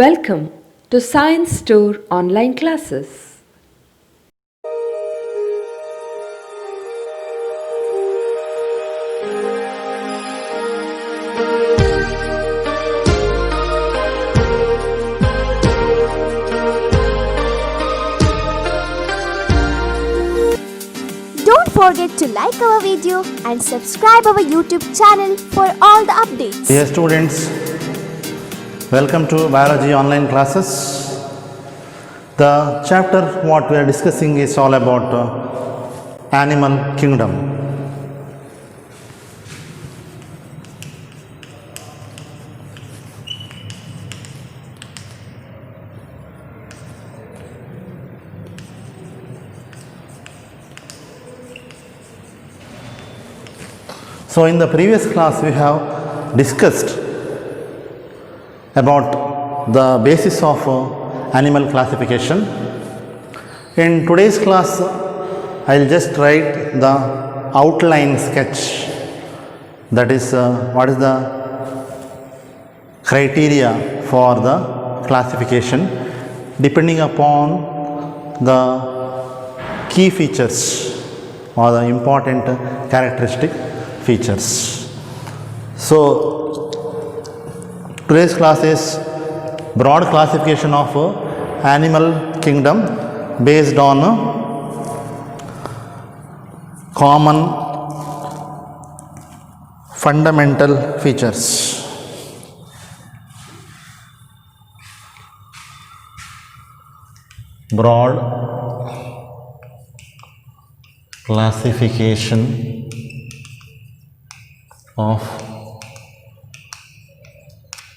Welcome to Science Store online classes. Don't forget to like our video and subscribe our YouTube channel for all the updates. Dear students, welcome to biology online classes. The chapter what we are discussing is all about animal kingdom. So in the previous class we have discussed about the basis of animal classification. In today's class I will just write the outline sketch, that is what is the criteria for the classification depending upon the key features or the important characteristic features. So today's class is broad classification of animal kingdom based on common fundamental features. Broad classification of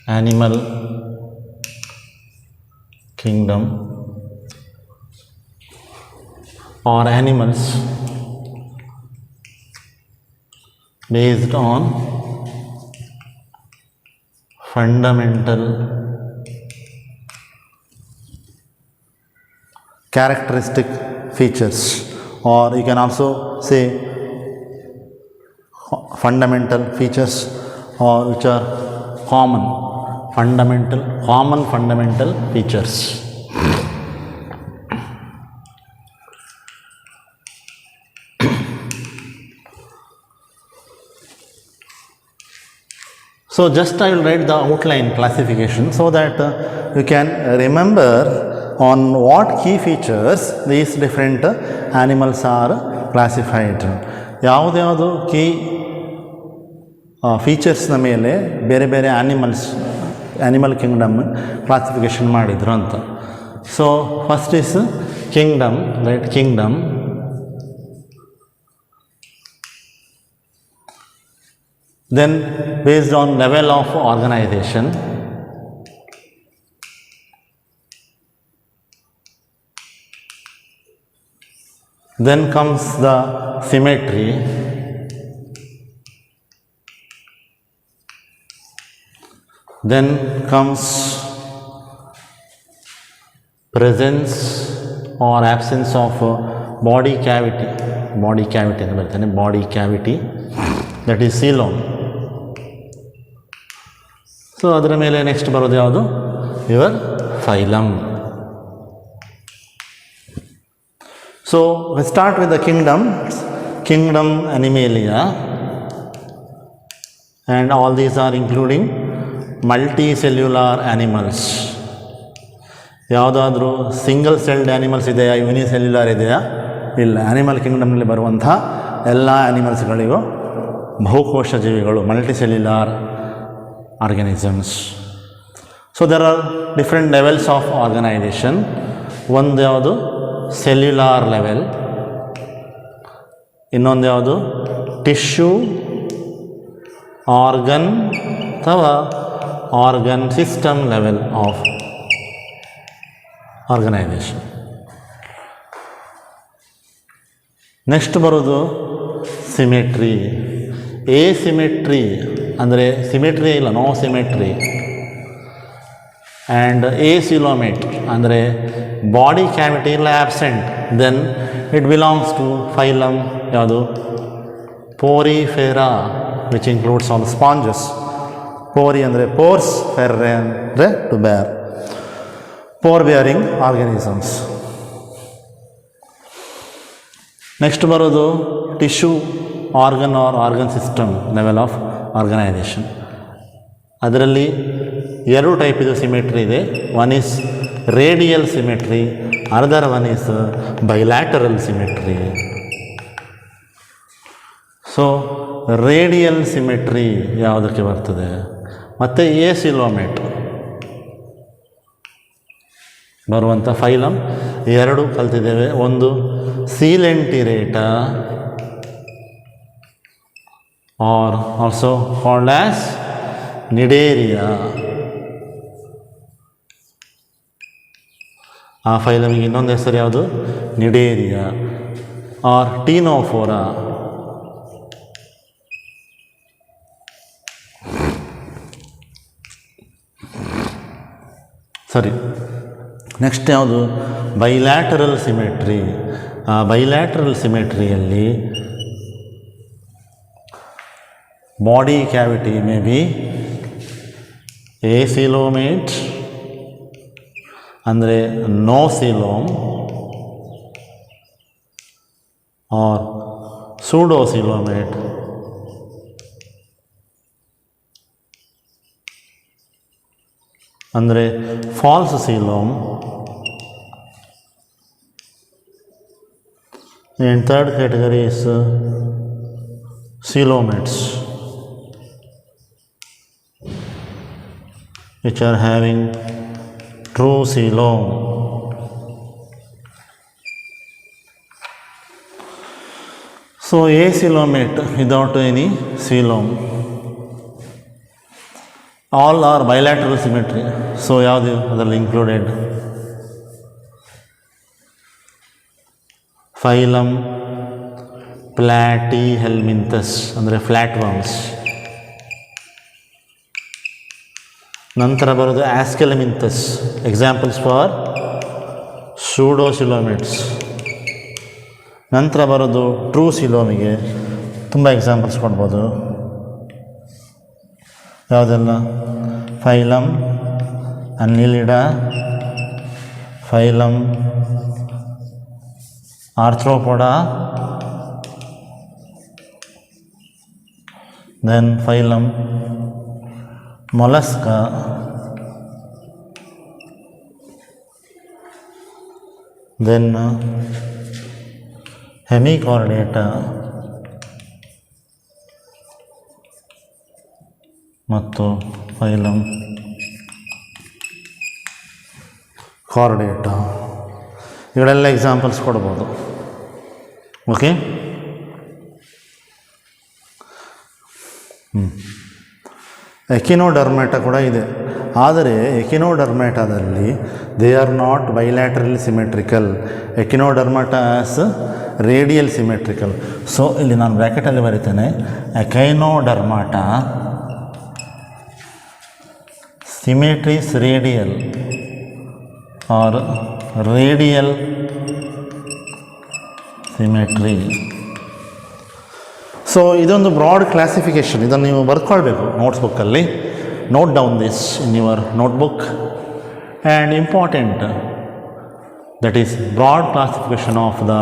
animal kingdom or animals based on fundamental characteristic features, or you can also say fundamental features, or which are common fundamental features. So just I will write the outline classification so that you can remember on what key features these different animals are classified. ಯಾವುದ್ಯಾವುದು key ಫೀಚರ್ಸ್ನ ಮೇಲೆ ಬೇರೆ ಬೇರೆ animal kingdom classification ಮಾಡಿದ್ರು ಅಂತ. So first is kingdom, right? Kingdom, then based on level of organization, then comes the symmetry, then comes presence or absence of body cavity ಅಂತ ಬರ್ತೇನೆ, body cavity, that is coelom. So ಅದರ ಮೇಲೆ next ಬರೋದು ಯಾವುದು? Your phylum. So we start with the kingdom Animalia, and all these are including multicellular animals. ಯಾವುದಾದ್ರೂ single celled animals ಇದೆಯಾ, unicellular ಇದೆಯಾ? ಇಲ್ಲ. ಆ್ಯನಿಮಲ್ ಕಿಂಗ್ಡಮ್ನಲ್ಲಿ ಬರುವಂಥ ಎಲ್ಲ ಆ್ಯನಿಮಲ್ಸ್ಗಳಿಗೂ ಬಹುಕೋಶ ಜೀವಿಗಳು, multicellular organisms. So there are different levels of organisation. ಒಂದು ಯಾವುದು? Cellular level. ಇನ್ನೊಂದು ಯಾವುದು? ಟಿಶ್ಯೂ, ಆರ್ಗನ್ ಅಥವಾ organ system level of organisation. Next ಬರೋದು ಸಿಮೆಟ್ರಿ. ಎಸಿಮೆಟ್ರಿ ಅಂದರೆ ಸಿಮೆಟ್ರಿ ಇಲ್ಲ, ನೋ ಸಿಮೆಟ್ರಿ. ಆ್ಯಂಡ್ ಎಸಿಲೋಮೇಟ್ ಅಂದರೆ ಬಾಡಿ ಕ್ಯಾವಿಟಿ ಇಲ್ಲ, absent. Then it belongs to phylum ಯಾವುದು? Porifera, which includes all sponges. Pori ಅಂದರೆ ಪೋರ್ಸ್, ಫೆರ್ರೆ ಅಂದರೆ to bear. Pore bearing organisms. Next ಬರೋದು tissue organ or organ system level of organisation. ಅದರಲ್ಲಿ ಎರಡು type ಇದು symmetry ಇದೆ. One is radial symmetry, another one is bilateral symmetry. So radial symmetry ಯಾವುದಕ್ಕೆ ಬರ್ತದೆ, ಮತ್ತು ಎಸಿಲೋಮೇಟ್ ಬರುವಂಥ ಫೈಲಮ್ ಎರಡು ಕಲ್ತಿದ್ದೇವೆ. ಒಂದು coelenterata or also called as cnidaria. ಆ ಫೈಲಮಿಗೆ ಇನ್ನೊಂದು ಹೆಸರು ಯಾವುದು, ನಿಡೇರಿಯಾ ಆರ್ ಟೀನೋಫೋರಾ. ಸರಿ, ನೆಕ್ಸ್ಟ್ ಯಾವುದು, ಬೈಲ್ಯಾಟರಲ್ ಸಿಮೆಟ್ರಿ. ಆ ಬೈಲ್ಯಾಟರಲ್ ಸಿಮೆಟ್ರಿಯಲ್ಲಿ ಬಾಡಿ ಕ್ಯಾವಿಟಿ ಮೇ ಬಿ ಎಸಿಲೋಮೇಟ್ ಅಂದರೆ ನೋ ಸಿಲೋಮ್ ಆರ್ ಸೂಡೋಸಿಲೋಮೇಟ್ ಅಂದರೆ falls ಸಿಲೋಮ್. and third category is coelomates, which are having true coelom. So acoelomate without any coelom, all are bilateral symmetry. So ಯಾವುದು ಅದರಲ್ಲಿ included phylum ಪ್ಲಾಟಿಹೆಲ್ಮಿಂಥಸ್ ಅಂದರೆ flat worms. ನಂತರ ಬರೋದು ಆಸ್ಕೆಲಮಿಂಥಸ್, examples for ಸೂಡೋಸಿಲೋಮೇಟ್ಸ್. ನಂತರ ಬರೋದು true ಸಿಲೋಮಿಗೆ ತುಂಬ ಎಕ್ಸಾಂಪಲ್ಸ್ ಕೊಡ್ಬೋದು. ಯಾವುದೆಲ್ಲ, phylum annelida, phylum arthropoda, then phylum mollusca, then hemichordata ಮತ್ತು ಫೈಲಮ್ ಕಾರ್ಡೇಟಾ. ಇವೆಲ್ಲ ಎಕ್ಸಾಂಪಲ್ಸ್ ಕೊಡ್ಬೋದು. ಓಕೆ, ಎಕಿನೋಡರ್ಮ್ಯಾಟ ಕೂಡ ಇದೆ. ಆದರೆ ಎಕಿನೋಡರ್ಮ್ಯಾಟದಲ್ಲಿ they are not bilaterally symmetrical. Echinodermata as radial symmetrical. So ಇಲ್ಲಿ ನಾನು ಬ್ರ್ಯಾಕೆಟಲ್ಲಿ ಬರೀತೇನೆ, echinodermata symmetries radial or radial symmetry. So ಇದೊಂದು ಬ್ರಾಡ್ ಕ್ಲಾಸಿಫಿಕೇಷನ್, ಇದನ್ನು ನೀವು ಬರ್ಕೊಳ್ಬೇಕು ನೋಟ್ಸ್ ಬುಕ್ಕಲ್ಲಿ. Note down this in your notebook. And important, that is broad classification of the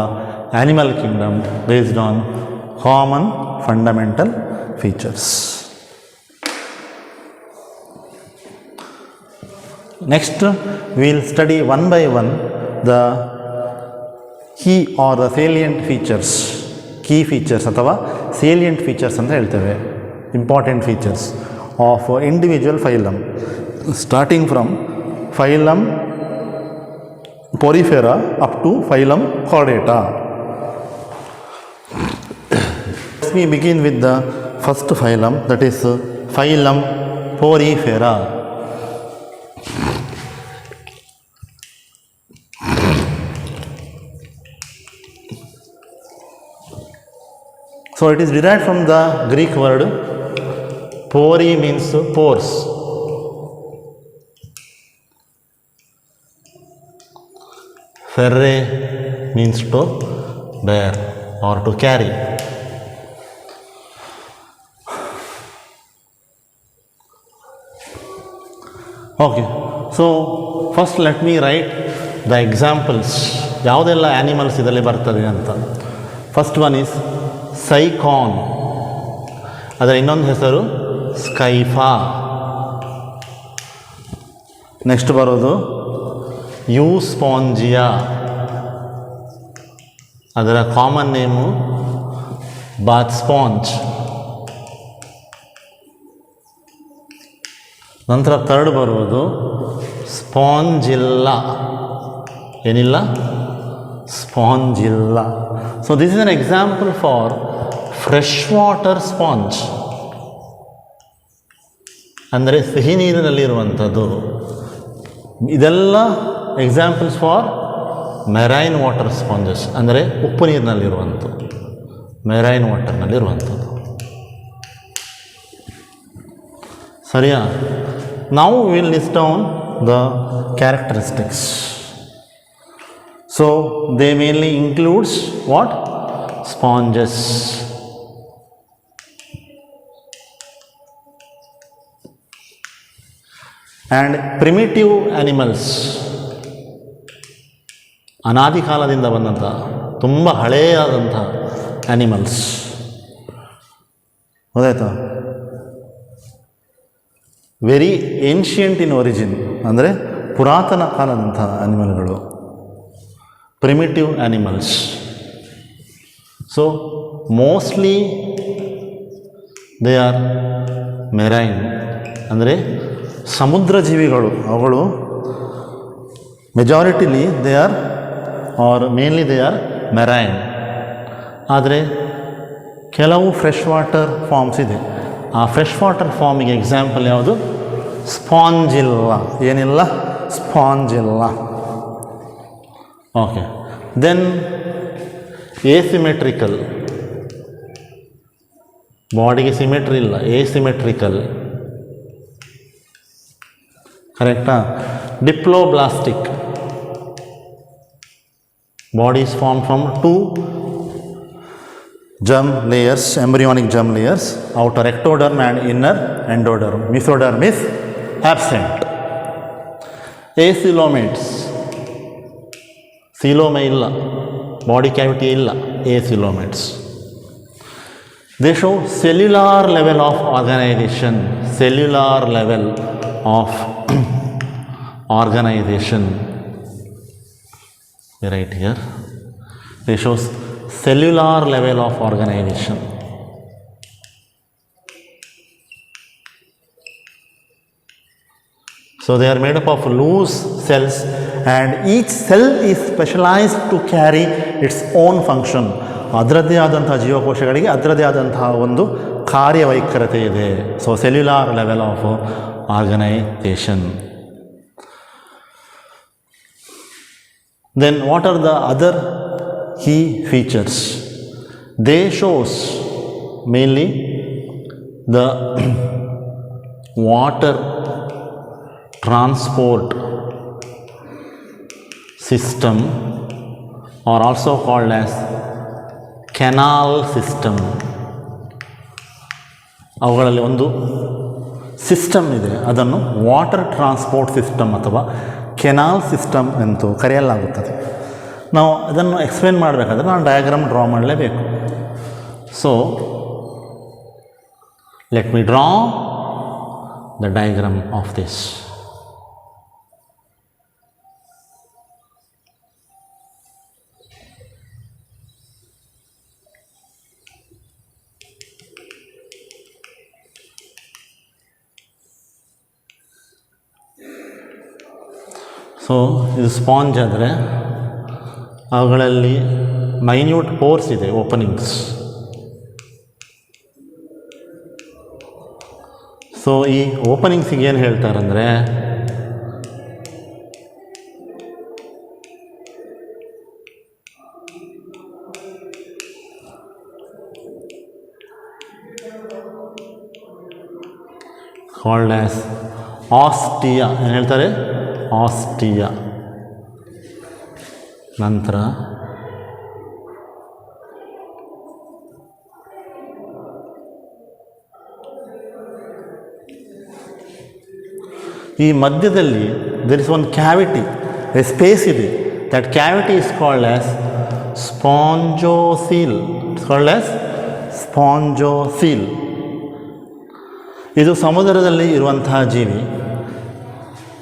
animal Kingdom based on common fundamental features. Next we will study one by one the key or the salient features. Key features ಅಥವಾ salient features ಅಂತ ಹೇಳ್ತೇವೆ, important features of individual phylum, starting from phylum Porifera up to phylum Chordata. We begin with the first phylum, that is phylum Porifera. So it is derived from the Greek word pori, means pores. Ferre means to bear or to carry. Okay, so first let me right the examples, ಯಾವುದೆಲ್ಲ animals ಇದರಲ್ಲಿ ಬರ್ತದೆ ಅಂತ. First one is Sycon, ಅದರ ಇನ್ನೊಂದು ಹೆಸರು ಸ್ಕೈಫಾ. Next ಬರೋದು euspongia, ಅದರ common name bath sponge. ನಂತರ ಥರ್ಡ್ ಬರುವುದು ಸ್ಪಾಂಜಿಲ್ಲ, ಏನಿಲ್ಲ spongilla. So this is an example for fresh water sponge, ಅಂದರೆ ಸಿಹಿ ನೀರಿನಲ್ಲಿರುವಂಥದ್ದು. ಇದೆಲ್ಲ examples for marine water sponges, ಅಂದರೆ ಉಪ್ಪು ನೀರಿನಲ್ಲಿರುವಂಥದ್ದು, ಮೆರೈನ್ ವಾಟರ್ನಲ್ಲಿರುವಂಥದ್ದು. ಸರಿಯಾ? ನಾವು will list down the characteristics. So they mainly includes what? Sponges. And primitive animals, ಅನಾದಿ ಕಾಲದಿಂದ ಬಂದಂಥ ತುಂಬ ಹಳೆಯಾದಂಥ ಆ್ಯನಿಮಲ್ಸ್. ಗೊತ್ತಾಯ್ತಾ? ವೆರಿ ಏನ್ಷಿಯಂಟ್ ಇನ್ ಒರಿಜಿನ್, ಅಂದರೆ ಪುರಾತನ ಕಾಲದಂಥ ಆ್ಯನಿಮಲ್ಗಳು, primitive animals. So mostly they are marine, ಅಂದರೆ ಸಮುದ್ರ ಜೀವಿಗಳು. ಅವುಗಳು majorly they are are mainly they are marine. ಆದರೆ ಕೆಲವು ಫ್ರೆಶ್ ವಾಟರ್ ಫಾರ್ಮ್ಸ್ ಇದೆ. ಆ ಫ್ರೆಶ್ ವಾಟರ್ ಫಾರ್ಮಿಗೆ ಎಕ್ಸಾಂಪಲ್ ಯಾವುದು? ಸ್ಪಾಂಜಿಲ್ಲ. ಏನಿಲ್ಲ? ಸ್ಪಾಂಜಿಲ್ಲ. ಓಕೆ. ದೆನ್ ಎಸಿಮೆಟ್ರಿಕಲ್, ಬಾಡಿಗೆ ಸಿಮೆಟ್ರಿ ಇಲ್ಲ, ಎಸಿಮೆಟ್ರಿಕಲ್. ಕರೆಕ್ಟಾ? Diploblastic, body is formed from two germ layers, embryonic germ layers, outer ectoderm and inner endoderm. Mesoderm is absent. Acoelomates, coeloma ಇಲ್ಲ, ಬಾಡಿ ಕ್ಯಾವಿಟಿ ಇಲ್ಲ, acoelomates. They show cellular level of organization, cellular level of organization. Right here they shows cellular level of organization. So they are made up of loose cells and each cell is specialized to carry its own function. ಅದರದ್ದೇ ಆದಂಥ ಜೀವಕೋಶಗಳಿಗೆ ಅದರದ್ದೇ ಆದಂತಹ ಒಂದು ಕಾರ್ಯವೈಖರತೆ ಇದೆ. So cellular level of organisation. Then what are the other key features? They shows mainly the water transport system, or also called as canal system. ಅವುಗಳಲ್ಲಿ ಒಂದು ಸಿಸ್ಟಮ್ ಇದೆ, ಅದನ್ನು ವಾಟರ್ ಟ್ರಾನ್ಸ್ಪೋರ್ಟ್ ಸಿಸ್ಟಮ್ ಅಥವಾ ಕೆನಾಲ್ ಸಿಸ್ಟಮ್ ಎಂದು ಕರೆಯಲಾಗುತ್ತದೆ. ನಾವು ಅದನ್ನು explain ಮಾಡಬೇಕಾದ್ರೆ ನಾನು ಡಯಾಗ್ರಾಮ್ ಡ್ರಾ ಮಾಡಲೇಬೇಕು. So let me draw the diagram of this. So ಇದು ಸ್ಪಾಂಜ್ ಆದರೆ ಅವುಗಳಲ್ಲಿ ಮೈನ್ಯೂಟ್ ಪೋರ್ಸ್ ಇದೆ, ಓಪನಿಂಗ್ಸ್. ಸೊ ಈ ಓಪನಿಂಗ್ಸಿಗೆ ಏನು ಹೇಳ್ತಾರಂದರೆ ಕಾಲ್ಡ್ ಆಸ್ ಆಸ್ಟಿಯಾ. ಏನು ಹೇಳ್ತಾರೆ? ಆಸ್ಟಿಯಾ. ನಂತರ ಈ ಮಧ್ಯದಲ್ಲಿ there is one cavity, a space ಇದೆ. That cavity is called as spongocoel. It's called as spongocoel. ಇದು ಸಮುದ್ರದಲ್ಲಿ ಇರುವಂತಹ ಜೀವಿ.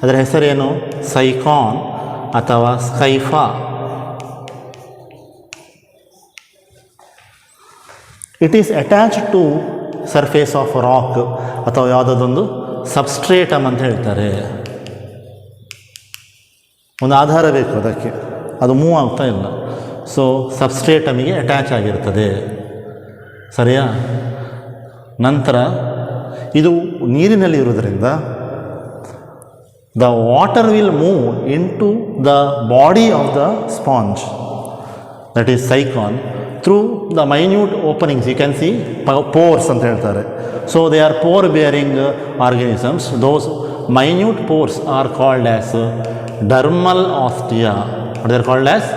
ಅದರ ಹೆಸರೇನು? ಸೈಕಾನ್ ಅಥವಾ scypha. It is attached to surface of rock ಅಥವಾ ಯಾವುದಾದೊಂದು ಸಬ್ಸ್ಟ್ರೇಟಮ್ ಅಂತ ಹೇಳ್ತಾರೆ. ಒಂದು ಆಧಾರ ಬೇಕು ಅದಕ್ಕೆ, ಅದು ಮೂವ್ ಆಗ್ತಾ ಇಲ್ಲ. ಸೊ ಸಬ್ಸ್ಟ್ರೇಟಮಿಗೆ ಅಟ್ಯಾಚ್ ಆಗಿರ್ತದೆ. ಸರಿಯಾ? ನಂತರ ಇದು ನೀರಿನಲ್ಲಿ ಇರೋದರಿಂದ the water will move into the body of the sponge, that is sycon, through the minute openings. You can see pores ಅಂತ ಹೇಳ್ತಾರೆ. So they are pore bearing organisms. Those minute pores are called as dermal ostia. They are called as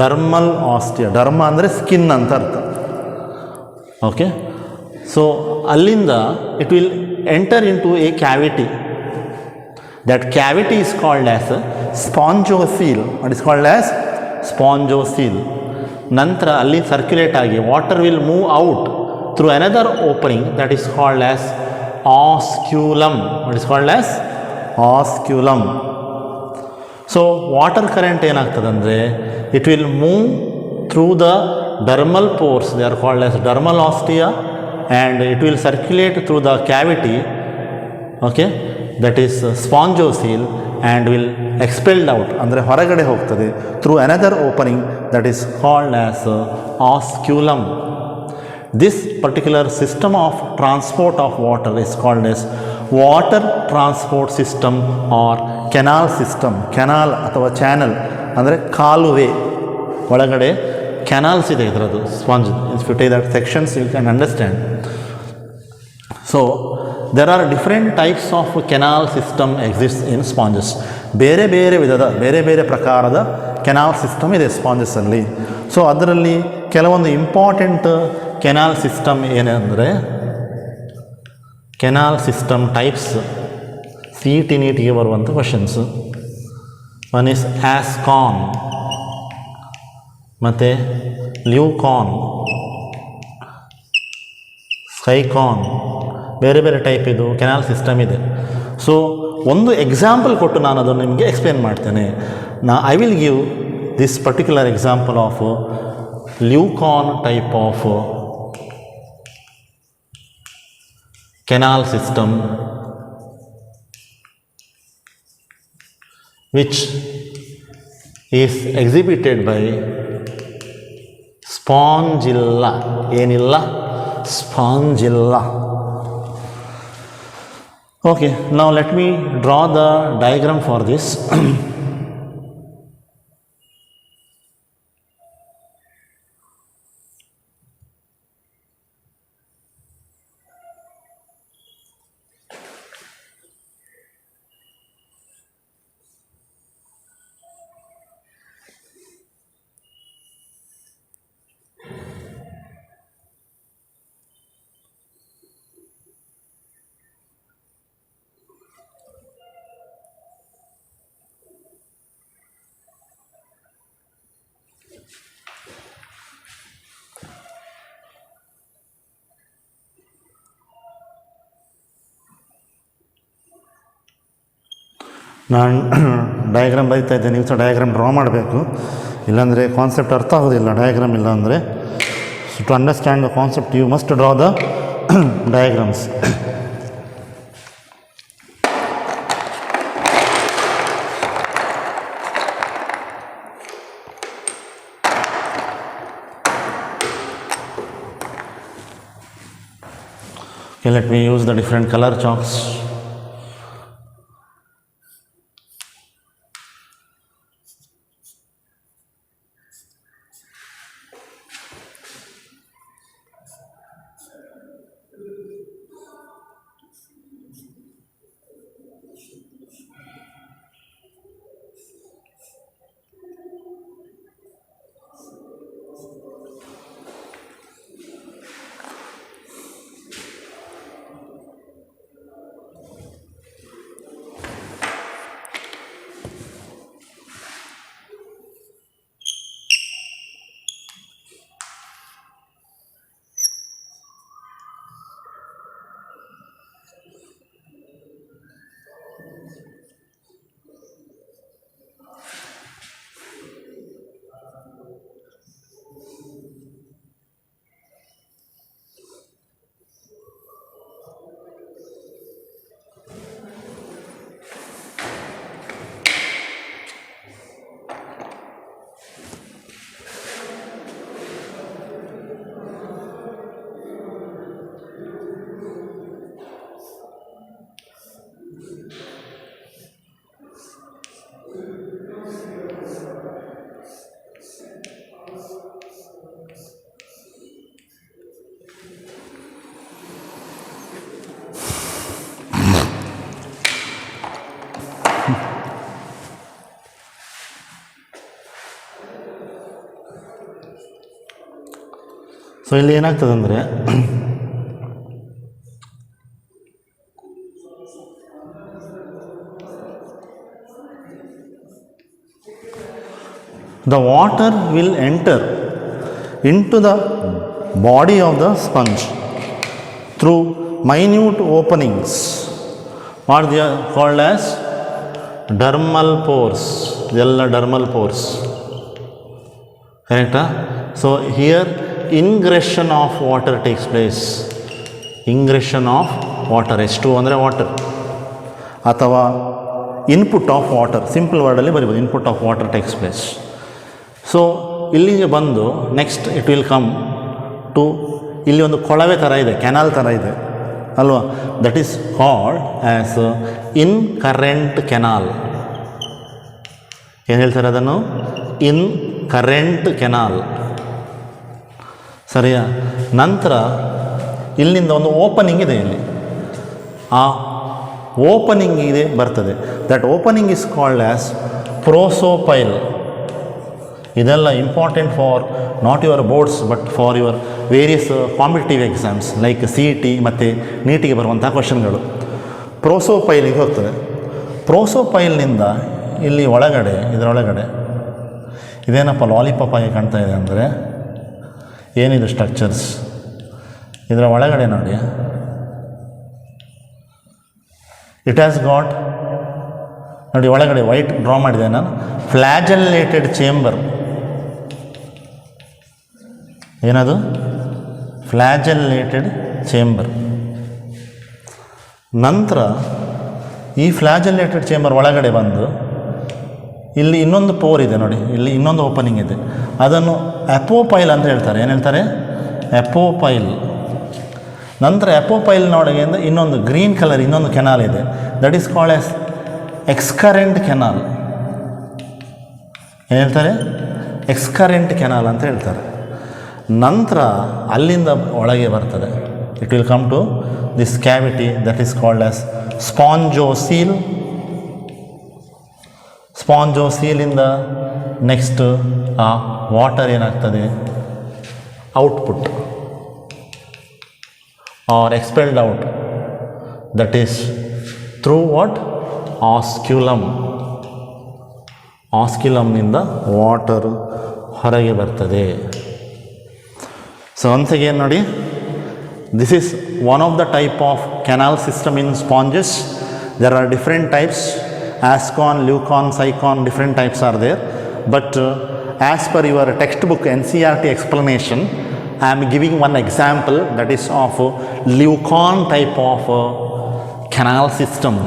dermal ostia. Derma ಅಂದರೆ skin ಅಂತ ಅರ್ಥ. Okay, so ಅಲ್ಲಿಂದ it will enter into a cavity. That cavity is called as spongocoel. It is called as spongocoel. ನಂತರ ಅಲ್ಲಿ circulate ಆಗಿ water will move out through another opening, that is called as osculum. It is called as osculum. So water current ಏನಾಗ್ತದೆ ಅಂದರೆ it will move through the dermal pores, they are called as dermal ostia, and it will circulate through the cavity, okay, that is spongiocoel, and will expelled out, ಅಂದರೆ ಹೊರಗಡೆ ಹೋಗ್ತದೆ through another opening, that is called as osculum. This particular system of transport of water is called as water transport system or canal system. canal ಅಥವಾ channel ಅಂದರೆ ಕಾಲುವೆ. ಒಳಗಡೆ canals ಇದೆ ಇದರದ್ದು sponge. If you take that sections you can understand. So there are different types of canal system exist in sponges. ಬೇರೆ ಬೇರೆ ವಿಧದ ಬೇರೆ ಬೇರೆ ಪ್ರಕಾರದ ಕೆನಾಲ್ ಸಿಸ್ಟಮ್ ಇದೆ ಸ್ಪಾಂಜಸ್ಸಲ್ಲಿ. ಸೊ ಅದರಲ್ಲಿ ಕೆಲವೊಂದು ಇಂಪಾರ್ಟೆಂಟ್ ಕೆನಾಲ್ ಸಿಸ್ಟಮ್ ಏನೆಂದರೆ, ಕೆನಾಲ್ ಸಿಸ್ಟಮ್ ಟೈಪ್ಸ್ CET ನೀಟಿಗೆ ಬರುವಂಥ ಕ್ವಶನ್ಸು. ಒನ್ ಇಸ್ ಆಸ್ಕಾನ್, ಮತ್ತು ಲ್ಯೂಕಾನ್, ಸ್ಕೈಕಾನ್, ಬೇರೆ ಬೇರೆ ಟೈಪ್ ಇದು ಕೆನಾಲ್ ಸಿಸ್ಟಮ್ ಇದೆ. ಸೊ ಒಂದು ಎಕ್ಸಾಂಪಲ್ ಕೊಟ್ಟು ನಾನು ಅದನ್ನು ನಿಮಗೆ ಎಕ್ಸ್ಪ್ಲೇನ್ ಮಾಡ್ತೇನೆ. I will give this particular example of leucon type of canal system which is exhibited by spongilla. ಏನಿಲ್ಲ, spongilla. Okay, now let me draw the diagram for this. ನಾನು diagram ಬರೀತಾ ಇದ್ದೆ, ನೀವು ಸಹ ಡಯಾಗ್ರಾಮ್ ಡ್ರಾ ಮಾಡಬೇಕು, ಇಲ್ಲಾಂದರೆ concept ಅರ್ಥ ಆಗೋದಿಲ್ಲ ಡಯಾಗ್ರಾಮ್ ಇಲ್ಲ ಅಂದರೆ. So to understand the concept you must draw the diagrams. Okay, let me use the different color chalks. So ಇಲ್ಲಿ ಏನಾಗ್ತದೆ ಅಂದರೆ the water will enter into the body of the sponge through minute openings, what they are called as dermal pores. All dermal pores, correct? So here ingression of water takes place. Ingression of water, H2 ಅಂದರೆ water, ಅಥವಾ input of water, simple ವರ್ಡಲ್ಲಿ ಬರೀಬೋದು, input of water takes place. So ಇಲ್ಲಿಗೆ ಬಂದು next it will come to, ಇಲ್ಲಿ ಒಂದು ಕೊಳವೆ ಥರ ಇದೆ, ಕೆನಾಲ್ ಥರ ಇದೆ ಅಲ್ವಾ, that is called as incurrent canal. ಏನು ಹೇಳ್ತಾರೆ ಅದನ್ನು? ಇನ್ ಕರೆಂಟ್ ಕೆನಾಲ್, ಸರಿಯಾ? ನಂತರ ಇಲ್ಲಿಂದ ಒಂದು ಓಪನಿಂಗ್ ಇದೆ, ಇಲ್ಲಿ ಆ ಓಪನಿಂಗ್ ಇದೆ ಬರ್ತದೆ. That opening is called as prosopyle. ಇದೆಲ್ಲ important for not your boards but for your various competitive exams like CET ಮತ್ತು ನೀಟಿಗೆ ಬರುವಂಥ ಕ್ವಶನ್ಗಳು. ಪ್ರೋಸೋಪೈಲಿಗೆ ಹೋಗ್ತದೆ. ಪ್ರೋಸೋಪೈಲ್ನಿಂದ ಇಲ್ಲಿ ಒಳಗಡೆ, ಇದರೊಳಗಡೆ ಇದೇನಪ್ಪ ಲಾಲಿಪಾಪ್ ಆಗಿ ಕಾಣ್ತಾ ಇದೆ ಅಂದರೆ ಏನಿದು ಸ್ಟ್ರಕ್ಚರ್ಸ್, ಇದರ ಒಳಗಡೆ ನೋಡಿ, ಇಟ್ ಹ್ಯಾಸ್ ಗಾಟ್, ನೋಡಿ ಒಳಗಡೆ ವೈಟ್ ಡ್ರಾ ಮಾಡಿದೆ ನಾನು, ಫ್ಲ್ಯಾಜೆಲ್ಲೇಟೆಡ್ ಚೇಂಬರ್. ಏನದು? ಫ್ಲ್ಯಾಜೆಲ್ಲೇಟೆಡ್ ಚೇಂಬರ್. ನಂತರ ಈ ಫ್ಲ್ಯಾಜೆಲ್ಲೇಟೆಡ್ ಚೇಂಬರ್ ಒಳಗಡೆ ಬಂದು ಇಲ್ಲಿ ಇನ್ನೊಂದು ಪೋರ್ ಇದೆ ನೋಡಿ, ಇಲ್ಲಿ ಇನ್ನೊಂದು ಓಪನಿಂಗ್ ಇದೆ, ಅದನ್ನು ಅಪೋಪೈಲ್ ಅಂತ ಹೇಳ್ತಾರೆ. ಏನು ಹೇಳ್ತಾರೆ? ಅಪೋಪೈಲ್. ನಂತರ ಅಪೋಪೈಲ್ನೊಳಗಿಂದ ಇನ್ನೊಂದು ಗ್ರೀನ್ ಕಲರ್ ಇನ್ನೊಂದು ಕೆನಾಲ್ ಇದೆ, that is called as excurrent canal. ಏನು ಹೇಳ್ತಾರೆ? ಎಕ್ಸ್ಕರೆಂಟ್ ಕೆನಾಲ್ ಅಂತ ಹೇಳ್ತಾರೆ. ನಂತರ ಅಲ್ಲಿಂದ ಒಳಗೆ ಬರ್ತದೆ, it will come to this cavity that is called as spongocoel. ಸ್ಪಾಂಜೋಸೀಲಿಂದ ನೆಕ್ಸ್ಟ್ ಆ ವಾಟರ್ ಏನಾಗ್ತದೆ? Output are expelled out, that is through what? Osculum. ಆಸ್ಕ್ಯುಲಮ್ನಿಂದ ವಾಟರ್ ಹೊರಗೆ ಬರ್ತದೆ. ಸೊ once again ನೋಡಿ, this is one of the type of canal system in sponges. There are different types, Ascon, Leucon, Sycon, different types are there. But as per your textbook NCERT explanation, I am giving one example, that is of Leucon type of canal system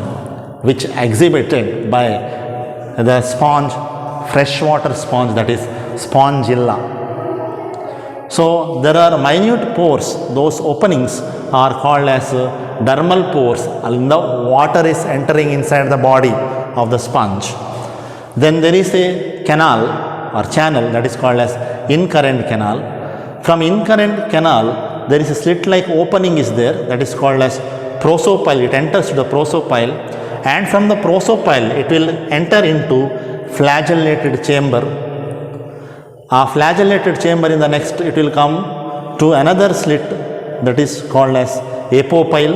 which exhibited by the sponge, freshwater sponge, that is Spongilla. So there are minute pores, those openings are called as dermal pores, and the water is entering inside the body of the sponge. Then there is a canal or channel that is called as incurrent canal. From incurrent canal there is a slit like opening is there, that is called as prosopile. It enters to the prosopile, and from the prosopile it will enter into flagellated chamber. A flagellated chamber, in the next it will come to another slit that is called as apopyle,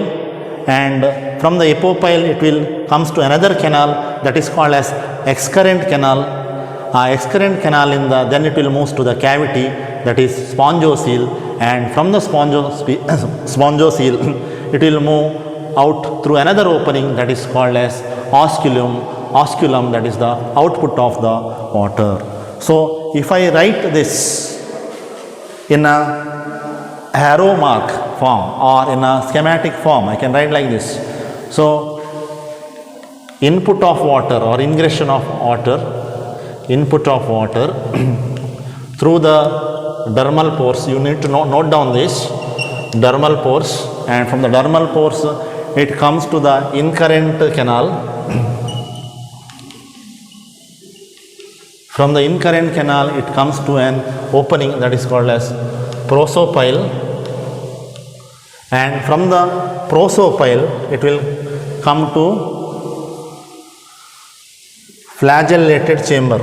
and from the apopyle it will comes to another canal that is called as excurrent canal. Excurrent canal in the, then it will move to the cavity that is spongocoel, and from the spongocoel it will move out through another opening that is called as osculum. Osculum, that is the output of the water. So if I write this in a arrow mark form or in a schematic form, I can write like this. So input of water or ingression of water, input of water through the dermal pores. You need to note down this dermal pores, and from the dermal pores it comes to the incurrent canal. From the incurrent canal it comes to an opening that is called as prosopile, and from the prosopile it will come to flagellated chamber.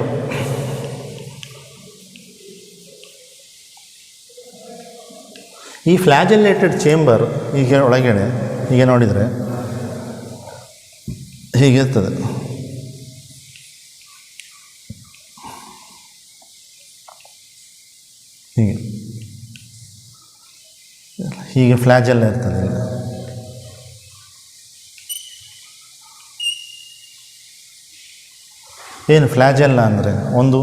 ಈ flagellated chamber ಈಗ ಒಳಗಡೆ ಹೀಗೆ ನೋಡಿದರೆ ಹೀಗಿರ್ತದೆ. ಹೀಗೆ ಹೀಗೆ ಫ್ಲ್ಯಾಜೆಲ್ಲ ಇರ್ತದೆ. ಏನು ಫ್ಲ್ಯಾಜೆಲ್ಲ ಅಂದರೆ ಒಂದು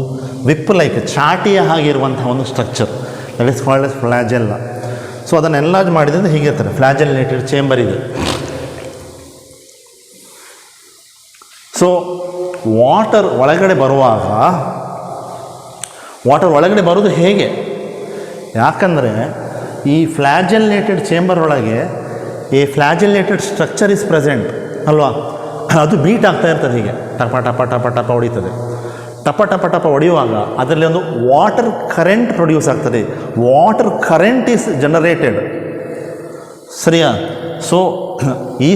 ವಿಪ್ ಲೈಕ್ ಚಾಟಿಯ ಹಾಗಿರುವಂತಹ ಒಂದು structure, that is called as flagella. So ಅದನ್ನು ಎನ್ಲಾರ್ಜ್ ಮಾಡಿದರೆ ಹೀಗಿರ್ತಾರೆ, ಫ್ಲ್ಯಾಜೆಲ್ಲೇಟೆಡ್ ಚೇಂಬರ್ ಇದೆ. ಸೊ ವಾಟರ್ ಒಳಗಡೆ ಬರುವಾಗ, ವಾಟರ್ ಒಳಗಡೆ ಬರೋದು ಹೇಗೆ? ಯಾಕಂದರೆ ಈ ಫ್ಲ್ಯಾಜೆಲ್ಲೇಟೆಡ್ ಚೇಂಬರ್ ಒಳಗೆ ಈ ಫ್ಲ್ಯಾಜೆಲ್ಲೇಟೆಡ್ ಸ್ಟ್ರಕ್ಚರ್ ಇಸ್ ಪ್ರೆಸೆಂಟ್ ಅಲ್ವಾ, ಅದು ಬೀಟ್ ಆಗ್ತಾ ಇರ್ತದೆ, ಹೀಗೆ ಟಪ ಟಪ ಟಪ ಟಪ ಹೊಡಿತದೆ. ಟಪ ಟಪ ಟಪ ಹೊಡೆಯುವಾಗ ಅದರಲ್ಲಿ ಒಂದು ವಾಟರ್ ಕರೆಂಟ್ ಪ್ರೊಡ್ಯೂಸ್ ಆಗ್ತದೆ. ವಾಟರ್ ಕರೆಂಟ್ ಈಸ್ ಜನರೇಟೆಡ್, ಸರಿಯಾ? ಸೊ ಈ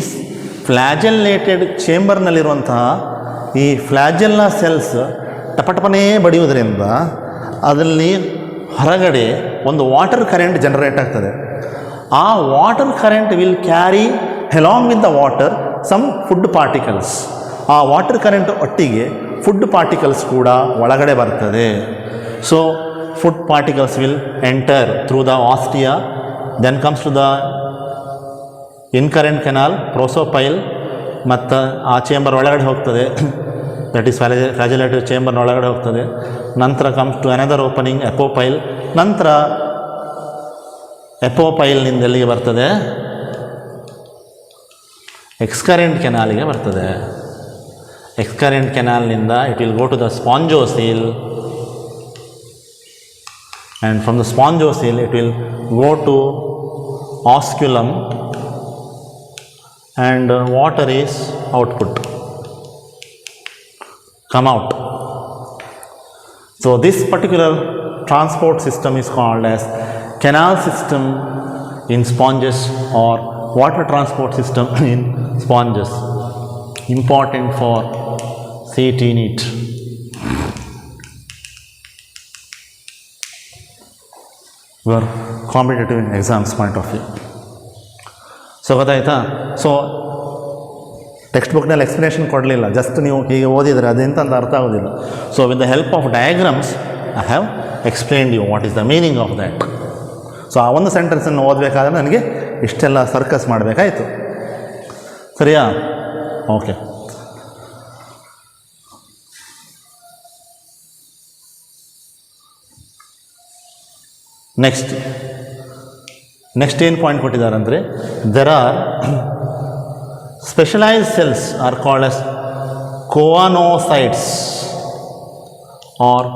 ಫ್ಲ್ಯಾಜೆಲ್ಲೇಟೆಡ್ ಚೇಂಬರ್ನಲ್ಲಿರುವಂತಹ ಈ ಫ್ಲ್ಯಾಜೆಲ್ಲಾ ಸೆಲ್ಸ್ ಟಪಟಪನೇ ಬಡಿಯುವುದರಿಂದ ಅದರಲ್ಲಿ ಹೊರಗಡೆ ಒಂದು ವಾಟರ್ ಕರೆಂಟ್ ಜನರೇಟ್ ಆಗ್ತದೆ. ಆ water current will carry along with the water some food particles. ಆ ವಾಟರ್ ಕರೆಂಟ್ ಒಟ್ಟಿಗೆ ಫುಡ್ ಪಾರ್ಟಿಕಲ್ಸ್ ಕೂಡ ಒಳಗಡೆ ಬರ್ತದೆ. So food particles will enter through the ostia, then comes to the incurrent canal prosopyle, ಮತ್ತು ಆ chamber ಒಳಗಡೆ ಹೋಗ್ತದೆ, that is ಫ್ಲ್ಯಾಜೆಲ್ಲೇಟೆಡ್ ಚೇಂಬರ್ನ ಒಳಗಡೆ ಹೋಗ್ತದೆ. ನಂತರ comes to another opening apopyle, ನಂತರ ಎಪೋಪೈಲ್ನಿಂದ ಎಲ್ಲಿಗೆ ಬರ್ತದೆ? ಎಕ್ಸ್ಕರೆಂಟ್ ಕೆನಾಲಿಗೆ ಬರ್ತದೆ. ಎಕ್ಸ್ಕರೆಂಟ್ ಕೆನಾಲ್ನಿಂದ it will go to the spongocoel, and from the spongocoel it will go to osculum, and water is output, come out. So this particular transport system is called as canal system in sponges or water transport system in sponges. Important for CET NEET. Your competitive exams point of view. So ಗೊತ್ತಾಯ್ತಾ? So text ಬುಕ್ನಲ್ಲಿ explanation ಕೊಡಲಿಲ್ಲ, just ನೀವು ಹೀಗೆ ಓದಿದರೆ ಅದೆಂತ ಅಂತ ಅರ್ಥ ಆಗೋದಿಲ್ಲ. So with the help of diagrams I have explained you what is the meaning of that. So ಆ ಒಂದು ಸೆಂಟೆನ್ಸನ್ನು ಓದಬೇಕಾದ್ರೆ ನನಗೆ ಇಷ್ಟೆಲ್ಲ ಸರ್ಕಸ್ ಮಾಡಬೇಕಾಯಿತು, ಸರಿಯಾ? ಓಕೆ. ನೆಕ್ಸ್ಟ್ ಏನು ಪಾಯಿಂಟ್ ಕೊಟ್ಟಿದ್ದಾರೆ ಅಂದರೆ, there are specialised cells are called as choanocytes or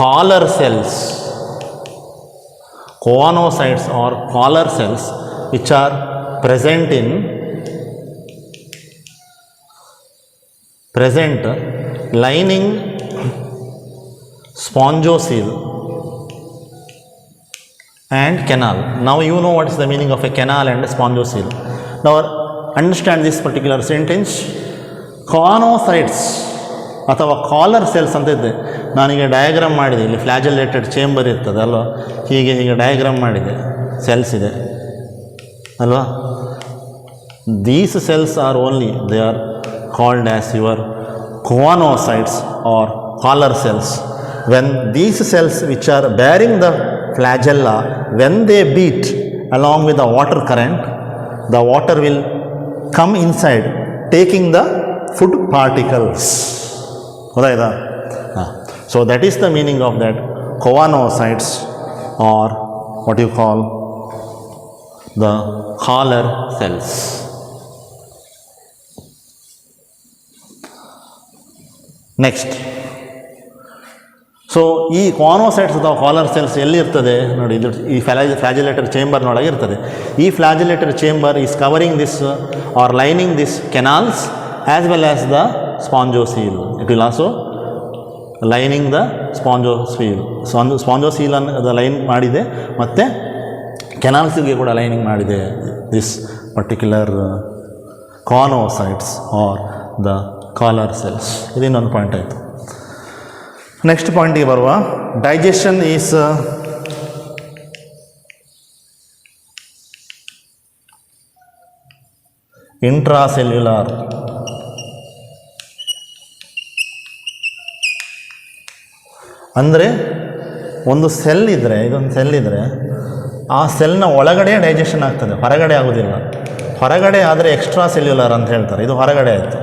collar cells. Choanocytes or collar cells which are present lining spongocoel and canal. Now you know what is the meaning of a canal and a spongocoel. Now understand this particular sentence. Coanocytes ಅಥವಾ collar cells ಅಂತ ಇದೆ. ನಾನೀಗ diagram ಮಾಡಿದೆ, ಇಲ್ಲಿ ಫ್ಲ್ಯಾಜೆಲ್ಲೇಟೆಡ್ chamber ಇರ್ತದೆ ಅಲ್ವಾ, ಹೀಗೆ diagram ಮಾಡಿದೆ, ಸೆಲ್ಸ್ ಇದೆ ಅಲ್ವಾ. These cells are only, they are called as your coanocytes or collar cells. When these cells which are bearing the flagella, when they beat along with the water current, the water will come inside taking the food particles. Right? So that is the meaning of that coanocytes, or what you call the collar cells. Next, so ಈ ಕಾನೋಸೈಟ್ಸ್ ಅಥವಾ collar cells ಎಲ್ಲಿರ್ತದೆ ನೋಡಿ, ಇದು ಈ ಫ್ಲ್ಯಾಜೆಲ್ಲೇಟೆಡ್ ಚೇಂಬರ್ನೊಳಗೆ ಇರ್ತದೆ. ಈ flagellated chamber is covering this or lining this canals as well as the spongocoel. It will also lining the spongocoel. ಸ್ಪಾಂಜೋಸೀಲನ್ನು line ಮಾಡಿದೆ ಮತ್ತು ಕೆನಾಲ್ಸಿಗೆ ಕೂಡ ಲೈನಿಂಗ್ ಮಾಡಿದೆ this particular choanocytes are the collar cells. ಇದು ಇನ್ನೊಂದು ಪಾಯಿಂಟ್ ಆಯಿತು. ನೆಕ್ಸ್ಟ್ ಪಾಯಿಂಟಿಗೆ ಬರುವ, ಡೈಜೆಷನ್ ಈಸ್ ಇಂಟ್ರಾಸೆಲ್ಯುಲಾರ್. ಅಂದರೆ ಒಂದು ಸೆಲ್ ಇದ್ದರೆ, ಇದೊಂದು ಸೆಲ್ ಇದ್ದರೆ ಆ ಸೆಲ್ನ ಒಳಗಡೆ ಡೈಜೆಷನ್ ಆಗ್ತದೆ, ಹೊರಗಡೆ ಆಗೋದಿಲ್ಲ. ಹೊರಗಡೆ ಆದರೆ ಎಕ್ಸ್ಟ್ರಾ ಸೆಲ್ಯುಲಾರ್ ಅಂತ ಹೇಳ್ತಾರೆ, ಇದು ಹೊರಗಡೆ ಆಯಿತು.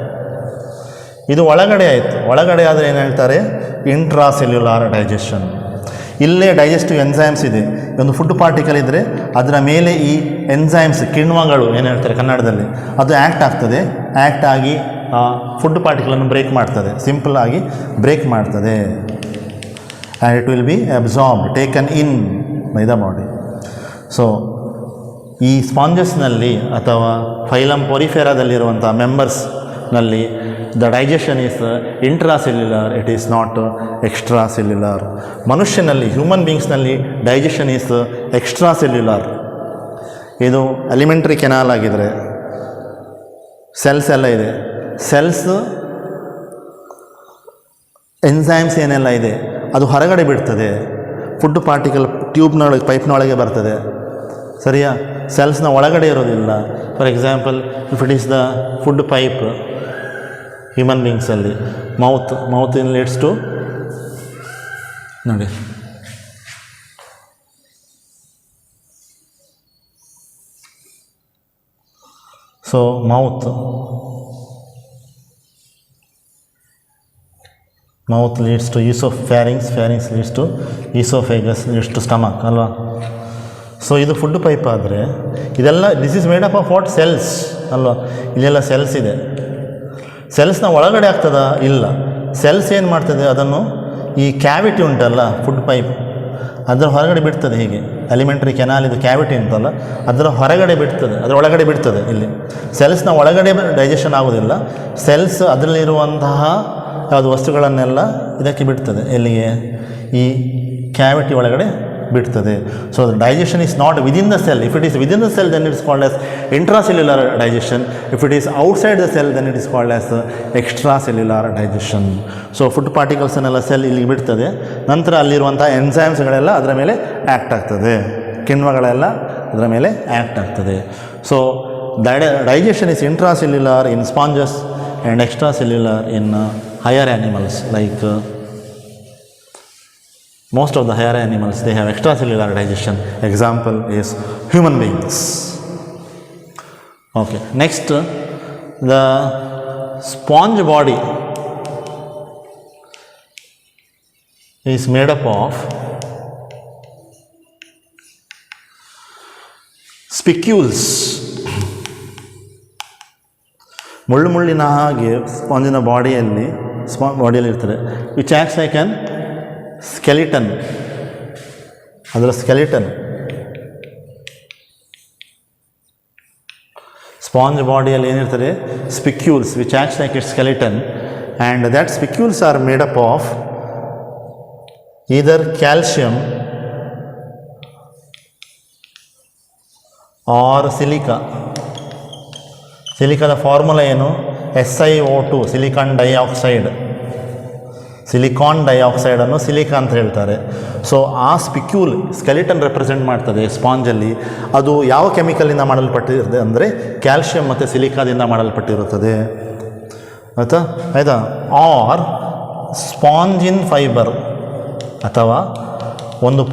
ಇದು ಒಳಗಡೆ ಆಯಿತು. ಒಳಗಡೆ ಆದರೆ ಏನು ಹೇಳ್ತಾರೆ? ಇಂಟ್ರಾಸೆಲ್ಯುಲಾರ್ ಡೈಜೆಷನ್. ಇಲ್ಲೇ ಡೈಜೆಸ್ಟಿವ್ ಎನ್ಸೈಮ್ಸ್ ಇದೆ. ಒಂದು ಫುಡ್ ಪಾರ್ಟಿಕಲ್ ಇದ್ದರೆ ಅದರ ಮೇಲೆ ಈ ಎನ್ಸೈಮ್ಸ್, ಕಿಣ್ವಗಳು ಏನು ಹೇಳ್ತಾರೆ ಕನ್ನಡದಲ್ಲಿ, ಅದು ಆ್ಯಕ್ಟ್ ಆಗ್ತದೆ. ಆ್ಯಕ್ಟ್ ಆಗಿ ಆ ಫುಡ್ ಪಾರ್ಟಿಕಲನ್ನು ಬ್ರೇಕ್ ಮಾಡ್ತದೆ, ಸಿಂಪಲ್ ಆಗಿ ಬ್ರೇಕ್ ಮಾಡ್ತದೆ. And it will be absorbed, taken in by the body. So ಈ ಸ್ಪಾಂಜಸ್ನಲ್ಲಿ ಅಥವಾ ಫೈಲಮ್ ಪೊರಿಫೆರಾದಲ್ಲಿರುವಂಥ ಮೆಂಬರ್ಸ್ನಲ್ಲಿ the digestion is intracellular, it is not extracellular. ಮನುಷ್ಯನಲ್ಲಿ, ಹ್ಯೂಮನ್ ಬೀಯಿಂಗ್ಸ್ನಲ್ಲಿ ಡೈಜೆಷನ್ ಈಸ್ ಎಕ್ಸ್ಟ್ರಾ ಸೆಲ್ಯುಲಾರ್. ಇದು ಎಲಿಮೆಂಟ್ರಿ ಕೆನಾಲ್ ಆಗಿದ್ದರೆ ಸೆಲ್ಸ್ ಎಲ್ಲ ಇದೆ, ಸೆಲ್ಸ್ ಎನ್ಸೈಮ್ಸ್ ಏನೆಲ್ಲ ಇದೆ ಅದು ಹೊರಗಡೆ ಬಿಡ್ತದೆ. ಫುಡ್ ಪಾರ್ಟಿಕಲ್ ಟ್ಯೂಬ್ನೊಳಗೆ, ಪೈಪ್ನೊಳಗೆ ಬರ್ತದೆ, ಸರಿಯಾ? ಸೆಲ್ಸ್ನ ಒಳಗಡೆ ಇರೋದಿಲ್ಲ. For example, if it is the food pipe human ಬೀಯಿಂಗ್ಸಲ್ಲಿ, ಮೌತ್ ಇನ್ ಲೀಡ್ಸ್ ಟು, ನೋಡಿ so mouth leads to pharynx leads to esophagus leads to stomach ಅಲ್ವಾ? ಸೊ ಇದು ಫುಡ್ ಪೈಪ್ ಆದರೆ ಇದೆಲ್ಲ this is made up of what? Cells ಅಲ್ವಾ? ಇಲ್ಲೆಲ್ಲ cells ಇದೆ. ಸೆಲ್ಸ್ನ ಒಳಗಡೆ ಆಗ್ತದಾ? ಇಲ್ಲ. ಸೆಲ್ಸ್ ಏನು ಮಾಡ್ತದೆ, ಅದನ್ನು ಈ ಕ್ಯಾವಿಟಿ ಉಂಟಲ್ಲ ಫುಡ್ ಪೈಪ್, ಅದರ ಹೊರಗಡೆ ಬಿಡ್ತದೆ. ಹೀಗೆ ಎಲಿಮೆಂಟ್ರಿ ಕೆನಾಲ್ ಇದು ಕ್ಯಾವಿಟಿ ಉಂಟಲ್ಲ, ಅದರ ಹೊರಗಡೆ ಬಿಡ್ತದೆ, ಅದರ ಒಳಗಡೆ ಬಿಡ್ತದೆ. ಇಲ್ಲಿ ಸೆಲ್ಸ್ನ ಒಳಗಡೆ ಡೈಜೆಷನ್ ಆಗೋದಿಲ್ಲ. ಸೆಲ್ಸ್ ಅದರಲ್ಲಿರುವಂತಹ ಯಾವುದು ವಸ್ತುಗಳನ್ನೆಲ್ಲ ಇದಕ್ಕೆ ಬಿಡ್ತದೆ, ಎಲ್ಲಿಗೆ? ಈ ಕ್ಯಾವಿಟಿ ಒಳಗಡೆ ಬಿಡ್ತದೆ. So digestion is not within the cell. If it is within the cell then it is called as intracellular digestion. If it is outside the cell then it is called as extracellular digestion. So food ಪಾರ್ಟಿಕಲ್ಸನ್ನೆಲ್ಲ cell ಇಲ್ಲಿಗೆ ಬಿಡ್ತದೆ, ನಂತರ ಅಲ್ಲಿರುವಂಥ ಎನ್ಸೈಮ್ಸ್ಗಳೆಲ್ಲ ಅದರ ಮೇಲೆ act ಆಗ್ತದೆ, ಕಿಣ್ವಗಳೆಲ್ಲ ಅದರ ಮೇಲೆ ಆ್ಯಕ್ಟ್ ಆಗ್ತದೆ. So digestion is intracellular in sponges and extracellular in higher animals, like most of the higher animals, they have extracellular digestion. Example is human beings. Okay, next, the sponge body is made up of spicules. ಮುಳ್ಳಿನ ಹಾಗೆ ಸ್ಪಾಂಜಿನ ಬಾಡಿಯಲ್ಲಿ ಇರ್ತದೆ, which acts like an skeleton. ಅದರ skeleton, sponge ಬಾಡಿಯಲ್ಲಿ ಏನಿರ್ತದೆ? Spicules, which acts like its skeleton, and that spicules are made up of either calcium or silica. ಸಿಲಿಕಾದ formula ಏನು? SiO2, silicon dioxide. ಸಿಲಿಕಾನ್ ಡೈಆಕ್ಸೈಡನ್ನು ಸಿಲಿಕಾ ಅಂತ ಹೇಳ್ತಾರೆ. ಸೊ ಆ ಸ್ಪಿಕ್ಯೂಲ್ skeleton represent ಮಾಡ್ತದೆ ಸ್ಪಾಂಜಲ್ಲಿ. ಅದು ಯಾವ ಕೆಮಿಕಲಿಂದ ಮಾಡಲ್ಪಟ್ಟಿರುತ್ತೆ ಅಂದರೆ ಕ್ಯಾಲ್ಶಿಯಂ ಮತ್ತು ಸಿಲಿಕಾದಿಂದ ಮಾಡಲ್ಪಟ್ಟಿರುತ್ತದೆ. ಆಯಿತಾ? ಆರ್ ಸ್ಪಾಂಜಿನ್ ಫೈಬರ್, ಅಥವಾ ಒಂದು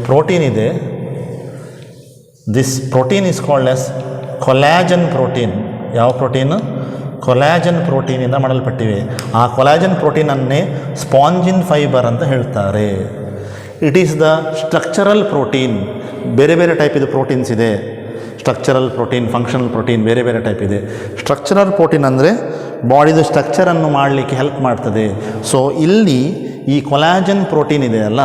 ಪ್ರೋಟೀನ್ ಇದೆ. This protein is called as collagen protein. ಯಾವ ಪ್ರೋಟೀನ್? ಕೊಲಾಜನ್ ಪ್ರೋಟೀನಿಂದ ಮಾಡಲ್ಪಟ್ಟಿವೆ. ಆ ಕೊಲಾಜನ್ ಪ್ರೋಟೀನನ್ನೇ ಸ್ಪಾಂಜಿನ್ ಫೈಬರ್ ಅಂತ ಹೇಳ್ತಾರೆ. It is the structural protein. ಬೇರೆ ಬೇರೆ ಟೈಪ್ ಇದು ಪ್ರೋಟೀನ್ಸ್ ಇದೆ. ಸ್ಟ್ರಕ್ಚರಲ್ ಪ್ರೋಟೀನ್, ಫಂಕ್ಷನಲ್ ಪ್ರೋಟೀನ್, ಬೇರೆ ಬೇರೆ ಟೈಪ್ ಇದೆ. ಸ್ಟ್ರಕ್ಚರಲ್ ಪ್ರೋಟೀನ್ ಅಂದರೆ ಬಾಡಿದು ಸ್ಟ್ರಕ್ಚರನ್ನು ಮಾಡಲಿಕ್ಕೆ ಹೆಲ್ಪ್ ಮಾಡ್ತದೆ. ಸೊ ಇಲ್ಲಿ ಈ ಕೊಲಾಜನ್ ಪ್ರೋಟೀನ್ ಇದೆ ಅಲ್ಲ,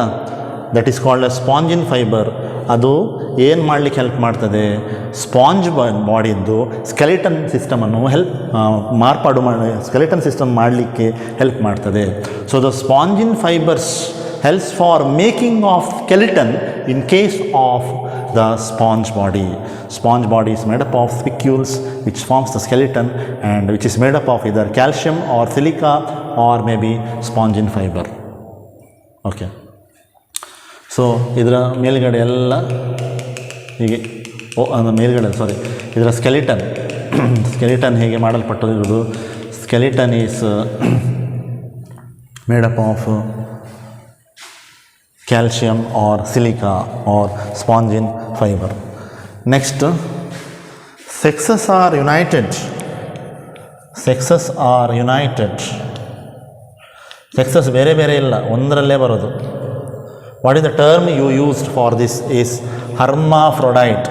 that is called a spongin fibre. ಅದು ಏನು ಮಾಡಲಿಕ್ಕೆ ಹೆಲ್ಪ್ ಮಾಡ್ತದೆ? ಸ್ಪಾಂಜ್ ಬಾಡಿದ್ದು ಸ್ಕೆಲಿಟನ್ ಸಿಸ್ಟಮನ್ನು ಮಾರ್ಪಾಡು ಮಾಡಿ ಸ್ಕೆಲಿಟನ್ ಸಿಸ್ಟಮ್ ಮಾಡಲಿಕ್ಕೆ ಹೆಲ್ಪ್ ಮಾಡ್ತದೆ. So the spongin fibres helps for making of skeleton in case of the sponge body. Sponge body is made up of spicules which forms the skeleton and which is made up of either calcium or silica or maybe spongin fiber. Okay. So ಇದರ ಮೇಲ್ಗಡೆ ಎಲ್ಲ ಹೀಗೆ ಮೇಲ್ಗಡೆ ಇದರ skeleton ಹೇಗೆ ಮಾಡಲ್ಪಟ್ಟಿರುವುದು, skeleton is made up of calcium or silica or spongin fiber. Next, sexes are united. Sexes ಬೇರೆ ಬೇರೆ ಇಲ್ಲ, ಒಂದರಲ್ಲೇ ಬರೋದು. What is the term you used for this is hermaphrodite.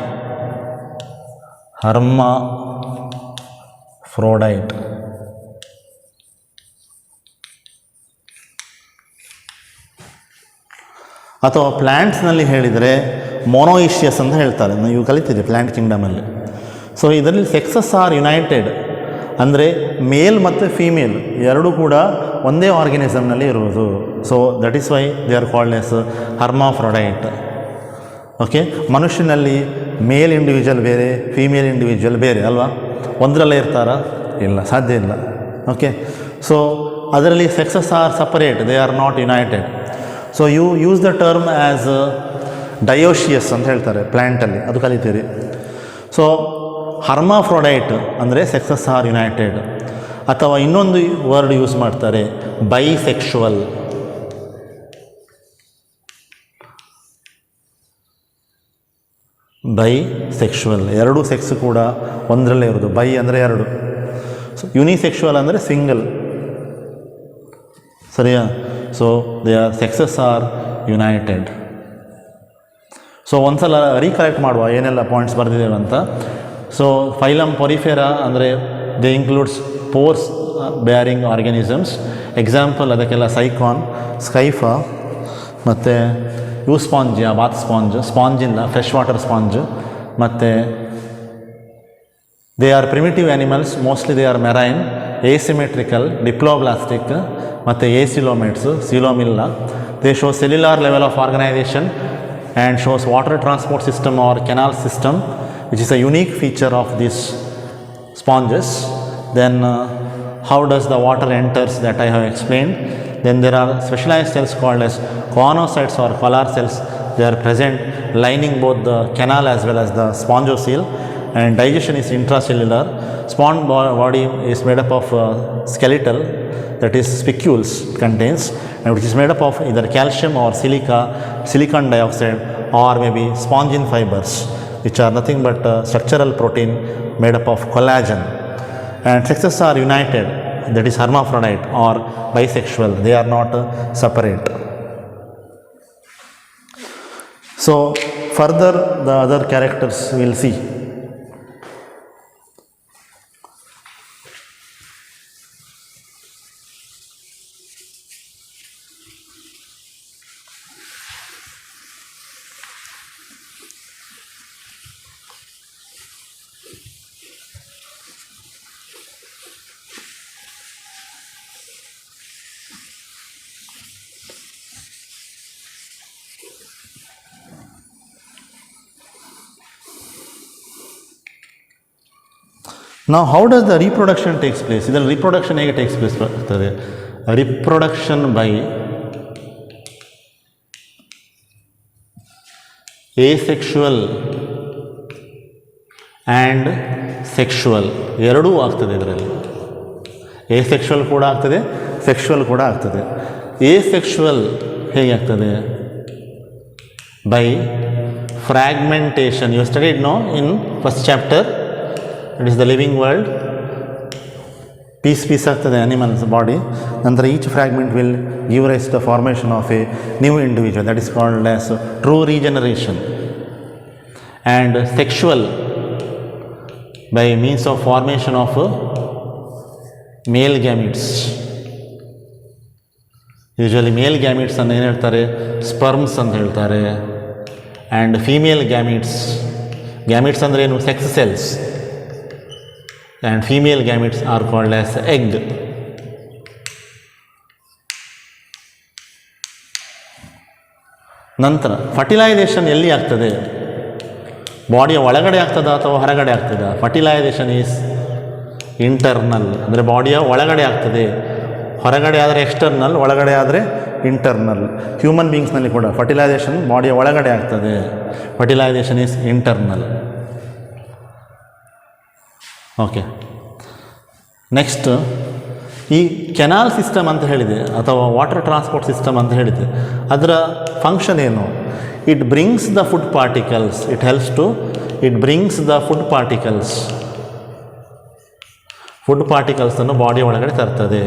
ಅಥವಾ ಪ್ಲ್ಯಾಂಟ್ಸ್ನಲ್ಲಿ ಹೇಳಿದರೆ ಮೊನೋಯಿಷಿಯಸ್ ಅಂತ ಹೇಳ್ತಾರೆ, ನೀವು ಕಲಿತೀರಿ ಪ್ಲ್ಯಾಂಟ್ ಕಿಂಗ್ಡಮಲ್ಲಿ. ಸೊ ಇದರಲ್ಲಿ ಸೆಕ್ಸಸ್ ಆರ್ ಯುನೈಟೆಡ್ ಅಂದರೆ ಮೇಲ್ ಮತ್ತು ಫೀಮೇಲ್ ಎರಡೂ ಕೂಡ ಒಂದೇ ಆರ್ಗನಿಸಮ್ನಲ್ಲಿ ಇರುವುದು. So that is why they are called as hermaphrodite. Okay, ಮನುಷ್ಯನಲ್ಲಿ ಮೇಲ್ ಇಂಡಿವಿಜುವಲ್ ಬೇರೆ, ಫೀಮೇಲ್ ಇಂಡಿವಿಜುವಲ್ ಬೇರೆ ಅಲ್ವಾ? ಒಂದರಲ್ಲೇ ಇರ್ತಾರಾ? ಇಲ್ಲ, ಸಾಧ್ಯ ಇಲ್ಲ. ಓಕೆ, ಸೊ ಅದರಲ್ಲಿ sexes are separate, they are not united. So you use the term as dioecious ಅಂತ ಹೇಳ್ತಾರೆ ಪ್ಲ್ಯಾಂಟಲ್ಲಿ, ಅದು ಕಲಿತೀರಿ. ಸೊ ಹರ್ಮಾಫ್ರೊಡೈಟ್ ಅಂದರೆ ಸೆಕ್ಸಸ್ ಆರ್ ಯುನೈಟೆಡ್. ಅಥವಾ ಇನ್ನೊಂದು ವರ್ಡ್ ಯೂಸ್ ಮಾಡ್ತಾರೆ, ಬೈಸೆಕ್ಷುವಲ್. ಎರಡೂ ಸೆಕ್ಸ್ ಕೂಡ ಒಂದರಲ್ಲೇ ಇರೋದು. ಬೈ ಅಂದರೆ ಎರಡು, ಸೊ ಯುನಿಸೆಕ್ಷುವಲ್ ಅಂದರೆ ಸಿಂಗಲ್. ಸರಿಯಾ? So their sexes are united. So ಒಂದ್ಸಲ ರೀಕಲೆಕ್ಟ್ ಮಾಡುವ ಏನೆಲ್ಲ ಪಾಯಿಂಟ್ಸ್ ಬರೆದಿದ್ದೇವೆ ಅಂತ. ಸೊ ಫೈಲಮ್ ಪೊರಿಫೆರಾ ಅಂದರೆ they includes pores bearing organisms. Example ಅದಕ್ಕೆಲ್ಲ ಸೈಕಾನ್, ಸ್ಕೈಫಾ, ಮತ್ತು Euspongia bath sponge, Spongilla fresh water sponge. ಮತ್ತು they are primitive animals, mostly they are marine, asymmetrical, diploblastic ಮತ್ತು ಏಸಿಲೋಮೇಟ್ಸ್, ಸಿಲೋಮಿಲ್ಲ. They show cellular level of organisation and shows water transport system or canal system, which is a unique feature of this sponges. Then how does the water enters, that I have explained. Then there are specialized cells called as choanocytes or collar cells. They are present lining both the canal as well as the spongocoel, and digestion is intracellular. Sponge body is made up of skeletal, that is spicules contains, and which is made up of either calcium or silica, silicon dioxide, or maybe spongin fibers, which are nothing but structural protein made up of collagen. And sexes are united, that is hermaphrodite or bisexual, they are not separate. So further the other characters we will see. Now how does the reproduction takes place? ಇದರಲ್ಲಿ reproduction ಹೇಗೆ takes place ಆಗ್ತದೆ? Reproduction by asexual and sexual ಎರಡೂ ಆಗ್ತದೆ. ಇದರಲ್ಲಿ asexual ಕೂಡ ಆಗ್ತದೆ, sexual ಕೂಡ ಆಗ್ತದೆ. asexual ಹೇಗೆ ಆಗ್ತದೆ? By fragmentation. You studied no in first chapter. It is the living world. Piece ಆಗ್ತದೆ animal's body. ನಂತರ each fragment will give rise to the formation of a new individual. That is called as true regeneration. And sexual by means of formation of male gametes. Usually male gametes ಅಂತ ಏನು ಹೇಳ್ತಾರೆ? Sperms ಅಂತ ಹೇಳ್ತಾರೆ. And female gametes ಅಂದರೆ ಏನು? Sex cells. And female gametes are called as egg. ನಂತರ fertilisation ಎಲ್ಲಿ ಆಗ್ತದೆ? ಬಾಡಿಯ ಒಳಗಡೆ ಆಗ್ತದ ಅಥವಾ ಹೊರಗಡೆ ಆಗ್ತದ? ಫರ್ಟಿಲೈಸೇಷನ್ ಈಸ್ ಇಂಟರ್ನಲ್, ಅಂದರೆ ಬಾಡಿಯ ಒಳಗಡೆ ಆಗ್ತದೆ. ಹೊರಗಡೆ ಆದರೆ ಎಕ್ಸ್ಟರ್ನಲ್, ಒಳಗಡೆ ಆದರೆ ಇಂಟರ್ನಲ್. ಹ್ಯೂಮನ್ ಬೀಯಿಂಗ್ಸ್ನಲ್ಲಿ ಕೂಡ ಫರ್ಟಿಲೈಸೇಷನ್ ಬಾಡಿಯ ಒಳಗಡೆ ಆಗ್ತದೆ. Fertilization is internal. Okay, next ಈ ಕೆನಾಲ್ ಸಿಸ್ಟಮ್ ಅಂತ ಹೇಳಿದೆ ಅಥವಾ ವಾಟರ್ ಟ್ರಾನ್ಸ್ಪೋರ್ಟ್ ಸಿಸ್ಟಮ್ ಅಂತ ಹೇಳಿದೆ, ಅದರ ಫಂಕ್ಷನ್ ಏನು? It brings the food particles, it brings the food ಪಾರ್ಟಿಕಲ್ಸನ್ನು ಬಾಡಿ ಒಳಗಡೆ ತರ್ತದೆ.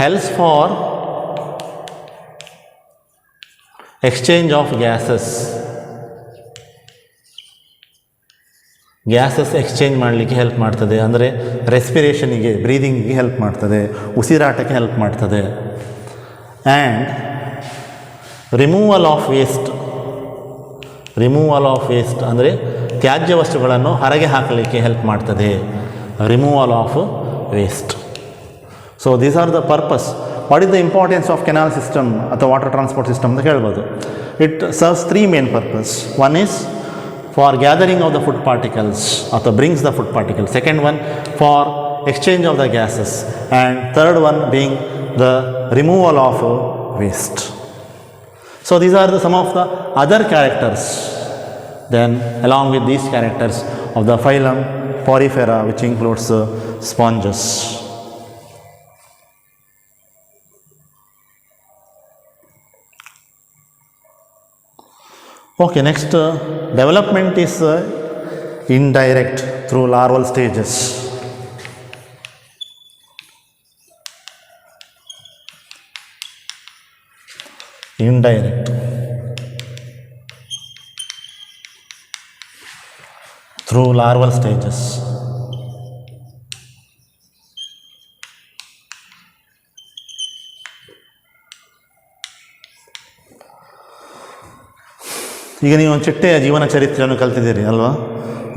Helps for exchange of gases exchange ಮಾಡಲಿಕ್ಕೆ ಹೆಲ್ಪ್ ಮಾಡ್ತದೆ. ಅಂದರೆ ರೆಸ್ಪಿರೇಷನಿಗೆ, ಬ್ರೀದಿಂಗಿಗೆ ಹೆಲ್ಪ್ ಮಾಡ್ತದೆ, ಉಸಿರಾಟಕ್ಕೆ ಹೆಲ್ಪ್ ಮಾಡ್ತದೆ. ಆ್ಯಂಡ್ ರಿಮೂವಲ್ ಆಫ್ ವೇಸ್ಟ್ ಅಂದರೆ ತ್ಯಾಜ್ಯ ವಸ್ತುಗಳನ್ನು ಹೊರಗೆ ಹಾಕಲಿಕ್ಕೆ ಹೆಲ್ಪ್ ಮಾಡ್ತದೆ. Removal of waste. So these are the purpose. What is the importance of canal system ಅಥವಾ ವಾಟರ್ ಟ್ರಾನ್ಸ್ಪೋರ್ಟ್ ಸಿಸ್ಟಮ್ ಅಂತ ಹೇಳ್ಬೋದು. It serves 3 main purpose. One is for gathering of the food particles, or brings the food particles. Second one for exchange of the gases, and third one being the removal of waste. So these are some of the other characters. Then along with these characters of the phylum Porifera, which includes sponges. Okay, next development is indirect through larval stages. Indirect through larval stages. ಈಗ ನೀವು ಒಂದು ಚಿಟ್ಟೆಯ ಜೀವನ ಚರಿತ್ರೆಯನ್ನು ಕಲ್ತಿದ್ದೀರಿ ಅಲ್ವಾ?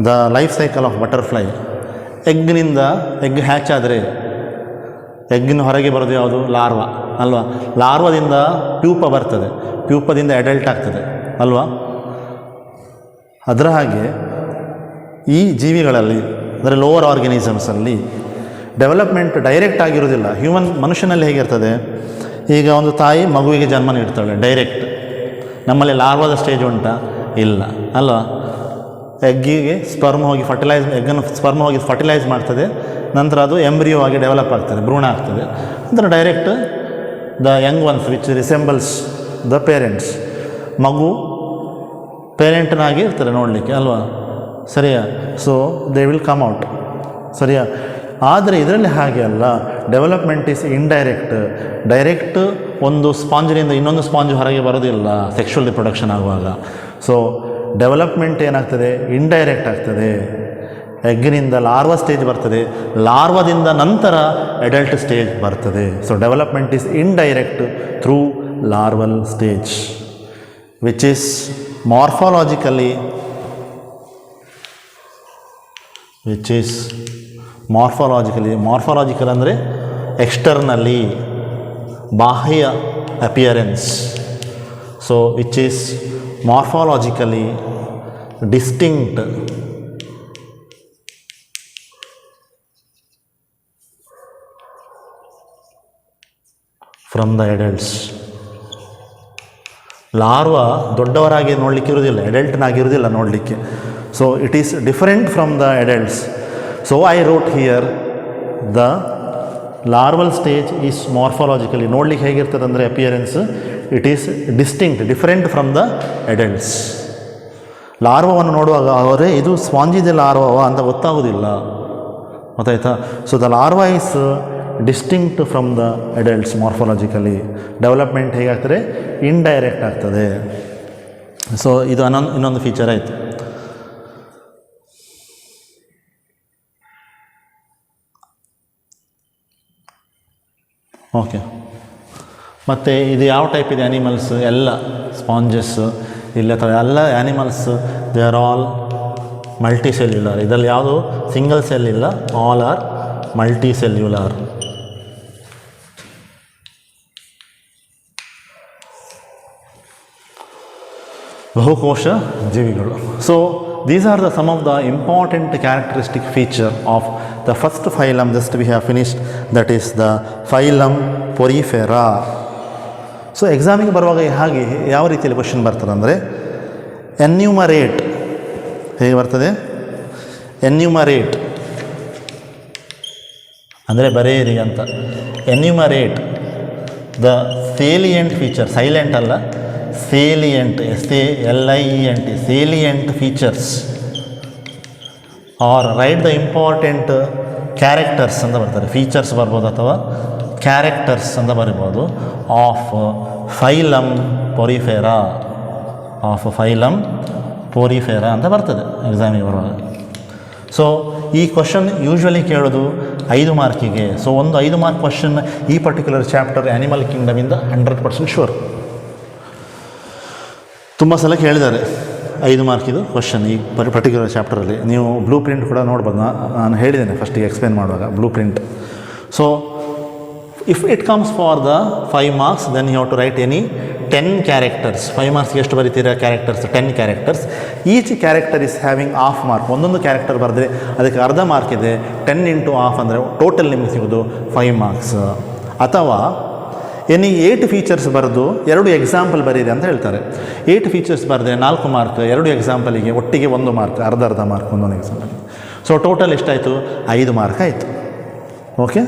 The life cycle of butterfly. ಎಗ್ನಿಂದ egg hatch ಆದರೆ ಎಗ್ಗಿನ ಹೊರಗೆ ಬರೋದು ಯಾವುದು? ಲಾರ್ವಾ ಅಲ್ವಾ? ಲಾರ್ವಾದಿಂದ ಪ್ಯೂಪ ಬರ್ತದೆ, ಪ್ಯೂಪದಿಂದ ಅಡಲ್ಟ್ ಆಗ್ತದೆ ಅಲ್ವಾ? ಅದರ ಹಾಗೆ ಈ ಜೀವಿಗಳಲ್ಲಿ, ಅಂದರೆ ಲೋವರ್ ಆರ್ಗನಿಸಮ್ಸಲ್ಲಿ ಡೆವಲಪ್ಮೆಂಟ್ ಡೈರೆಕ್ಟ್ ಆಗಿರೋದಿಲ್ಲ. ಮನುಷ್ಯನಲ್ಲಿ ಹೇಗಿರ್ತದೆ? ಈಗ ಒಂದು ತಾಯಿ ಮಗುವಿಗೆ ಜನ್ಮ ನೀಡ್ತಾಳೆ ಡೈರೆಕ್ಟ್. ನಮ್ಮಲ್ಲಿ ಲಾರ್ವಾದ ಸ್ಟೇಜ್ ಉಂಟಾ? ಇಲ್ಲ ಅಲ್ವಾ? ಎಗ್ಗಿಗೆ ಸ್ಪರ್ಮ್ ಹೋಗಿ ಫರ್ಟಿಲೈಸ್ ಮಾಡ್ತದೆ, ನಂತರ ಅದು ಎಂಬ್ರಿಯೋ ಆಗಿ ಡೆವಲಪ್ ಆಗ್ತದೆ, ಭ್ರೂಣ ಆಗ್ತದೆ. ನಂತರ direct the young ones which resembles the parents, ಮಗು ಪೇರೆಂಟ್ನಾಗಿ ಇರ್ತಾರೆ ನೋಡಲಿಕ್ಕೆ ಅಲ್ವಾ? ಸರಿಯಾ? So they will come out. ಸರಿಯಾ? ಆದರೆ ಇದರಲ್ಲಿ ಹಾಗೆ ಅಲ್ಲ. Development is indirect. ಡೈರೆಕ್ಟ್ ಒಂದು ಸ್ಪಾಂಜಿನಿಂದ ಇನ್ನೊಂದು ಸ್ಪಾಂಜ್ ಹೊರಗೆ ಬರೋದಿಲ್ಲ ಸೆಕ್ಷುವಲ್ ರಿಪ್ರೊಡಕ್ಷನ್ ಆಗುವಾಗ. ಸೊ ಡೆವಲಪ್ಮೆಂಟ್ ಏನಾಗ್ತದೆ? ಇಂಡೈರೆಕ್ಟ್ ಆಗ್ತದೆ. ಎಗ್ಗಿನಿಂದ ಲಾರ್ವಾ ಸ್ಟೇಜ್ ಬರ್ತದೆ, ಲಾರ್ವಾದಿಂದ ನಂತರ ಅಡಲ್ಟ್ ಸ್ಟೇಜ್ ಬರ್ತದೆ. So development is indirect through larval stage, which is morphological ಅಂದರೆ ಎಕ್ಸ್ಟರ್ನಲಿ, ಬಾಹ್ಯ appearance. So which is morphologically distinct from the adults. Larva ದೊಡ್ಡವರಾಗಿ ನೋಡಲಿಕ್ಕೆ ಇರೋದಿಲ್ಲ, ಎಡಲ್ಟ್ನಾಗಿರೋದಿಲ್ಲ ನೋಡಲಿಕ್ಕೆ. So it is different from the adults. So I wrote here the larval stage is morphologically, ನೋಡ್ಲಿಕ್ಕೆ ಹೇಗಿರ್ತದೆ ಅಂದರೆ appearance, it is distinct, different from the adults. ಲಾರ್ವವನ್ನು ನೋಡುವಾಗ ಅವರೇ ಇದು ಸ್ಪಾಂಜಿದೆ ಲಾರ್ವಾ ಅಂತ ಗೊತ್ತಾಗೋದಿಲ್ಲ, ಗೊತ್ತಾಯ್ತಾ? So the larva is distinct from the adults morphologically. Development ಹೇಗಾಗ್ತದೆ? ಇಂಡೈರೆಕ್ಟ್ ಆಗ್ತದೆ. ಸೊ ಇದು ಇನ್ನೊಂದು ಫೀಚರ್ ಆಯಿತು. ಓಕೆ, ಮತ್ತು ಇದು ಯಾವ ಟೈಪ್ ಇದೆ ಆ್ಯನಿಮಲ್ಸ್? ಎಲ್ಲ ಸ್ಪಾಂಜಸ್ ಇಲ್ಲ, ಎಲ್ಲ animals they are all multi cellular. ಇದರಲ್ಲಿ ಯಾವುದು ಸಿಂಗಲ್ ಸೆಲ್ ಇಲ್ಲ, ಆಲ್ ಆರ್ ಮಲ್ಟಿ ಸೆಲ್ಯುಲರ್. ಬಹುಕೋಶ ಜೀವಿಗಳು. So these are some of the important characteristic feature of the first phylum just we have finished, that is the phylum Porifera. So ಎಕ್ಸಾಮಿಗೆ ಬರುವಾಗ ಹಾಗೆ ಯಾವ ರೀತಿಯಲ್ಲಿ question ಬರ್ತದೆ ಅಂದರೆ ಎನ್ಯೂಮರೇಟ್. ಹೇಗೆ ಬರ್ತದೆ? ಎನ್ಯೂಮರೇಟ್ ಅಂದರೆ ಬರೆಯಿರಿ ಅಂತ. Enumerate the salient feature, silent ಅಲ್ಲ, salient, SALIENT, salient features are write the important characters ಅಂತ ಬರ್ತಾರೆ. ಫೀಚರ್ಸ್ ಬರ್ಬೋದು ಅಥವಾ ಕ್ಯಾರೆಕ್ಟರ್ಸ್ ಅಂತ ಬರಿಬೋದು. Of phylum Porifera, of phylum Porifera ಅಂತ ಬರ್ತದೆ ಎಕ್ಸಾಮಿಗೆ ಬರುವಾಗ. ಸೊ ಈ ಕ್ವಶನ್ ಯೂಶ್ವಲಿ ಕೇಳೋದು 5 ಮಾರ್ಕಿಗೆ. ಸೊ ಒಂದು 5 ಮಾರ್ಕ್ ಕ್ವಶನ್ ಈ ಪರ್ಟಿಕ್ಯುಲರ್ ಚಾಪ್ಟರ್ ಆ್ಯನಿಮಲ್ ಕಿಂಗ್ಡಮಿಂದ 100% ಶೂರ್. ತುಂಬ ಸಲ ಕೇಳಿದ್ದಾರೆ 5 ಮಾರ್ಕಿದು ಕ್ವಶನ್ ಈ ಪರ್ಟಿಕ್ಯುಲರ್ ಚಾಪ್ಟರಲ್ಲಿ. ನೀವು ಬ್ಲೂ ಪ್ರಿಂಟ್ ಕೂಡ ನೋಡ್ಬೋದು, ನಾನು ಹೇಳಿದ್ದೇನೆ ಫಸ್ಟಿಗೆ ಎಕ್ಸ್ಪ್ಲೇನ್ ಮಾಡುವಾಗ blue print. So if it comes for the 5 marks then you have to write any 10 characters. 5 ಮಾರ್ಕ್ಸ್ಗೆ ಎಷ್ಟು ಬರೀತೀರಾ characters? 10 characters. Each character is having half mark. ಒಂದೊಂದು ಕ್ಯಾರೆಕ್ಟರ್ ಬರೆದ್ರೆ ಅದಕ್ಕೆ ಅರ್ಧ ಮಾರ್ಕ್ ಇದೆ. 10 × ಹಾಫ್ ಅಂದರೆ ಟೋಟಲ್ ನಿಮಗೆ ಸಿಗೋದು 5 ಮಾರ್ಕ್ಸ್. ಅಥವಾ ಎನಿ 8 ಫೀಚರ್ಸ್ ಬರೆದು 2 ಎಕ್ಸಾಂಪಲ್ ಬರೀರಿ ಅಂತ ಹೇಳ್ತಾರೆ. 8 ಫೀಚರ್ಸ್ ಬರೆದ್ರೆ 4 ಮಾರ್ಕ್, 2 ಎಕ್ಸಾಂಪಲಿಗೆ ಒಟ್ಟಿಗೆ 1 ಮಾರ್ಕ್, ಅರ್ಧ ಮಾರ್ಕ್ ಒಂದೊಂದು ಎಕ್ಸಾಂಪಲ್. ಸೊ ಟೋಟಲ್ ಎಷ್ಟಾಯಿತು? 5 ಮಾರ್ಕ್ ಆಯಿತು. Okay,